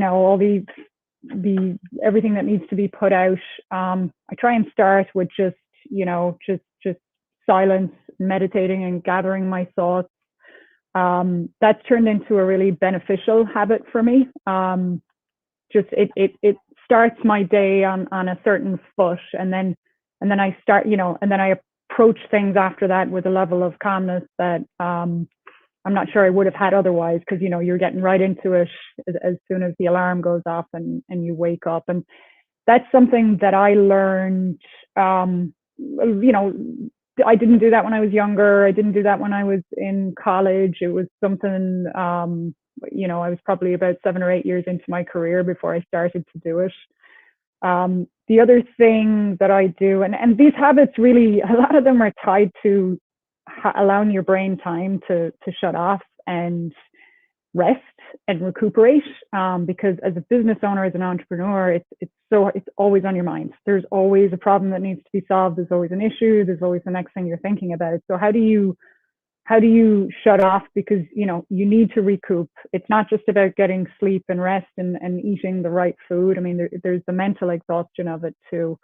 all the everything that needs to be put out. I try and start with just silence, meditating, and gathering my thoughts. That's turned into a really beneficial habit for me. It starts my day on a certain foot, and then I start, and then I approach things after that with a level of calmness that I'm not sure I would have had otherwise, because you're getting right into it as soon as the alarm goes off and you wake up. And that's something that I learned. I didn't do that when I was younger. I didn't do that when I was in college. It was something, I was probably about 7 or 8 years into my career before I started to do it. The other thing that I do, and these habits really, a lot of them are tied to allowing your brain time to shut off and rest and recuperate, because as a business owner, as an entrepreneur, it's always on your mind. There's always a problem that needs to be solved. There's always an issue. There's always the next thing you're thinking about. So how do you how do you shut off? Because, you need to recoup. It's not just about getting sleep and rest and eating the right food. I mean, there's the mental exhaustion of it too.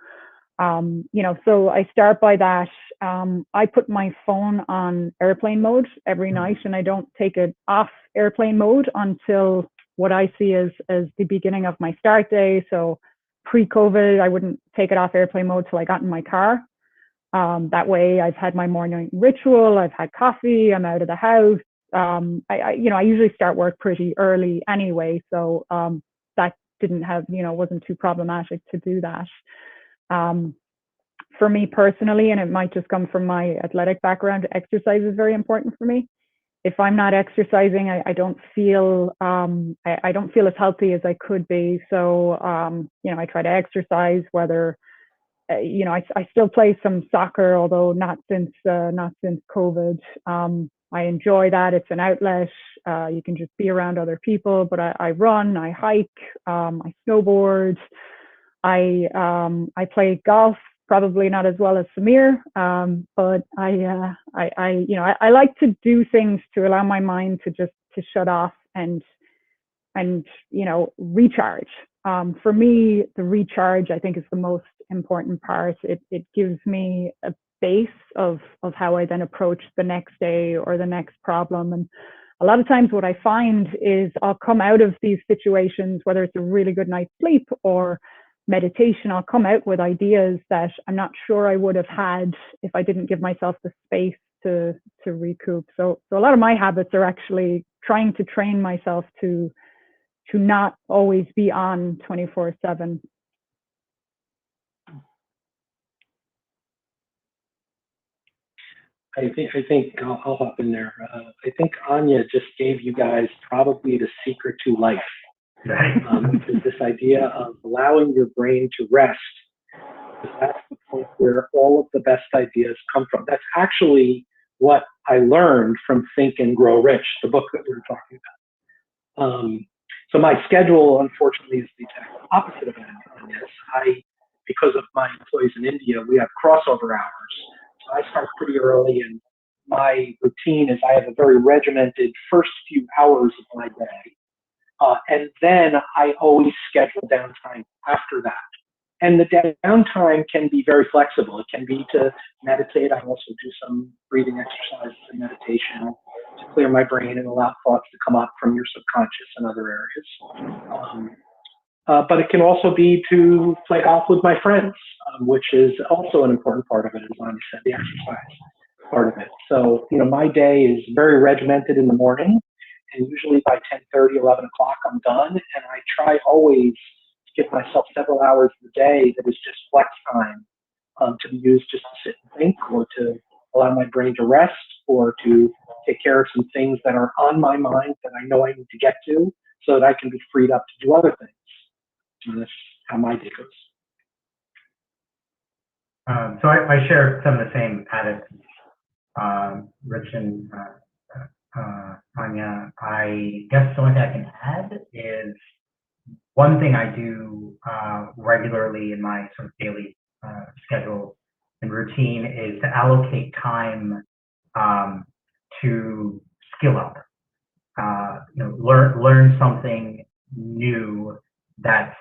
So I start by that. I put my phone on airplane mode every night, and I don't take it off airplane mode until what I see as the beginning of my start day. So pre-COVID, I wouldn't take it off airplane mode till I got in my car. That way I've had my morning ritual, I've had coffee, I'm out of the house. I usually start work pretty early anyway. So, that wasn't too problematic to do that. For me personally, and it might just come from my athletic background, exercise is very important for me. If I'm not exercising, I don't feel I don't feel as healthy as I could be. So I try to exercise. Whether I still play some soccer, although not since COVID. I enjoy that. It's an outlet. You can just be around other people. But I run, I hike, I snowboard. I play golf, probably not as well as Samir, but I like to do things to allow my mind to shut off and recharge. For me, the recharge, I think, is the most important part. It gives me a base of how I then approach the next day or the next problem. And a lot of times what I find is I'll come out of these situations, whether it's a really good night's sleep or meditation, I'll come out with ideas that I'm not sure I would have had if I didn't give myself the space to recoup. So a lot of my habits are actually trying to train myself to not always be on 24/7. I think I'll hop in there. I think Anya just gave you guys probably the secret to life. Is this idea of allowing your brain to rest. That's the point where all of the best ideas come from. That's actually what I learned from Think and Grow Rich, the book that we were talking about. So my schedule, unfortunately, is the exact opposite of this. Because of my employees in India, we have crossover hours. So I start pretty early, and my routine is I have a very regimented first few hours of my day. And then I always schedule downtime after that. And the downtime can be very flexible. It can be to meditate. I also do some breathing exercises and meditation to clear my brain and allow thoughts to come up from your subconscious and other areas. But it can also be to play golf with my friends, which is also an important part of it, as Anya said, the exercise part of it. So, my day is very regimented in the morning, and usually by 10:30, 11 o'clock, I'm done. And I try always to give myself several hours of the day that is just flex time to be used just to sit and think, or to allow my brain to rest, or to take care of some things that are on my mind that I know I need to get to, so that I can be freed up to do other things. And that's how my day goes. So I share some of the same habits, Rich and Anya. I guess the only thing I can add is one thing I do regularly in my sort of daily schedule and routine is to allocate time to skill up. Learn something new that's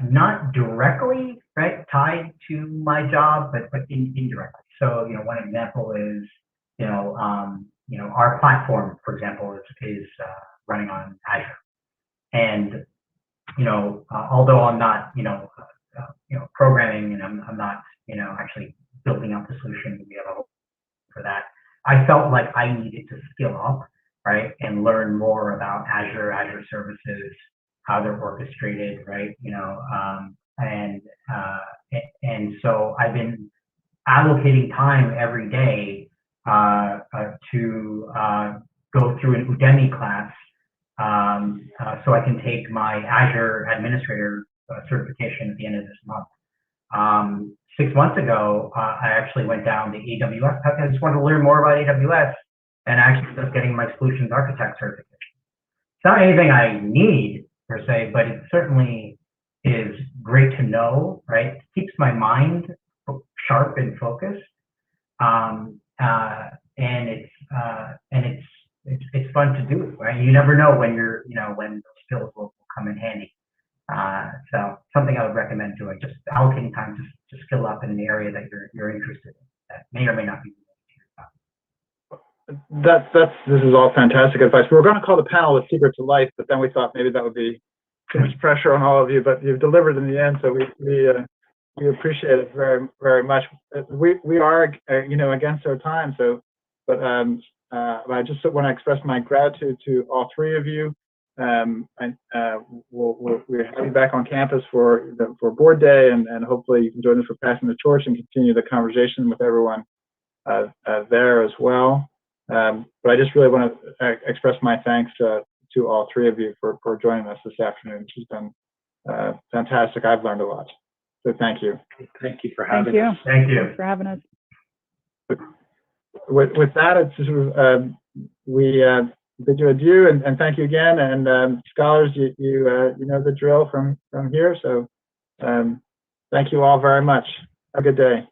not directly tied to my job, but indirectly. So one example is our platform, for example, is running on Azure, and although I'm not programming, and I'm not actually building out the solution, we have a for that. I felt like I needed to skill up, right, and learn more about Azure services, how they're orchestrated, right? And so I've been allocating time every day to go through an Udemy class, so I can take my Azure administrator certification at the end of this month. 6 months ago, I actually went down to AWS. I just wanted to learn more about AWS, and actually just getting my solutions architect certification. It's not anything I need per se, but it certainly is great to know, right? It keeps my mind sharp and focused. it's fun to do, right? You never know when when those skills will come in handy. So something I would recommend doing, just allocating time to skill up in an area that you're interested in, that may or may not be. This is all fantastic advice. We were going to call the panel "The Secret to Life," but then we thought maybe that would be too much pressure on all of you. But you've delivered in the end, so we appreciate it very, very much. We are against our time, so but I just want to express my gratitude to all three of you. We'll have you back on campus for board day, and hopefully you can join us for passing the torch and continue the conversation with everyone there as well. But I just really want to express my thanks to all three of you for joining us this afternoon. It's been fantastic. I've learned a lot. So thank you. Thank you for having us. Thank you. Thanks for having us. With that, it's we bid you adieu and thank you again. And scholars, you know the drill from here. So thank you all very much. Have a good day.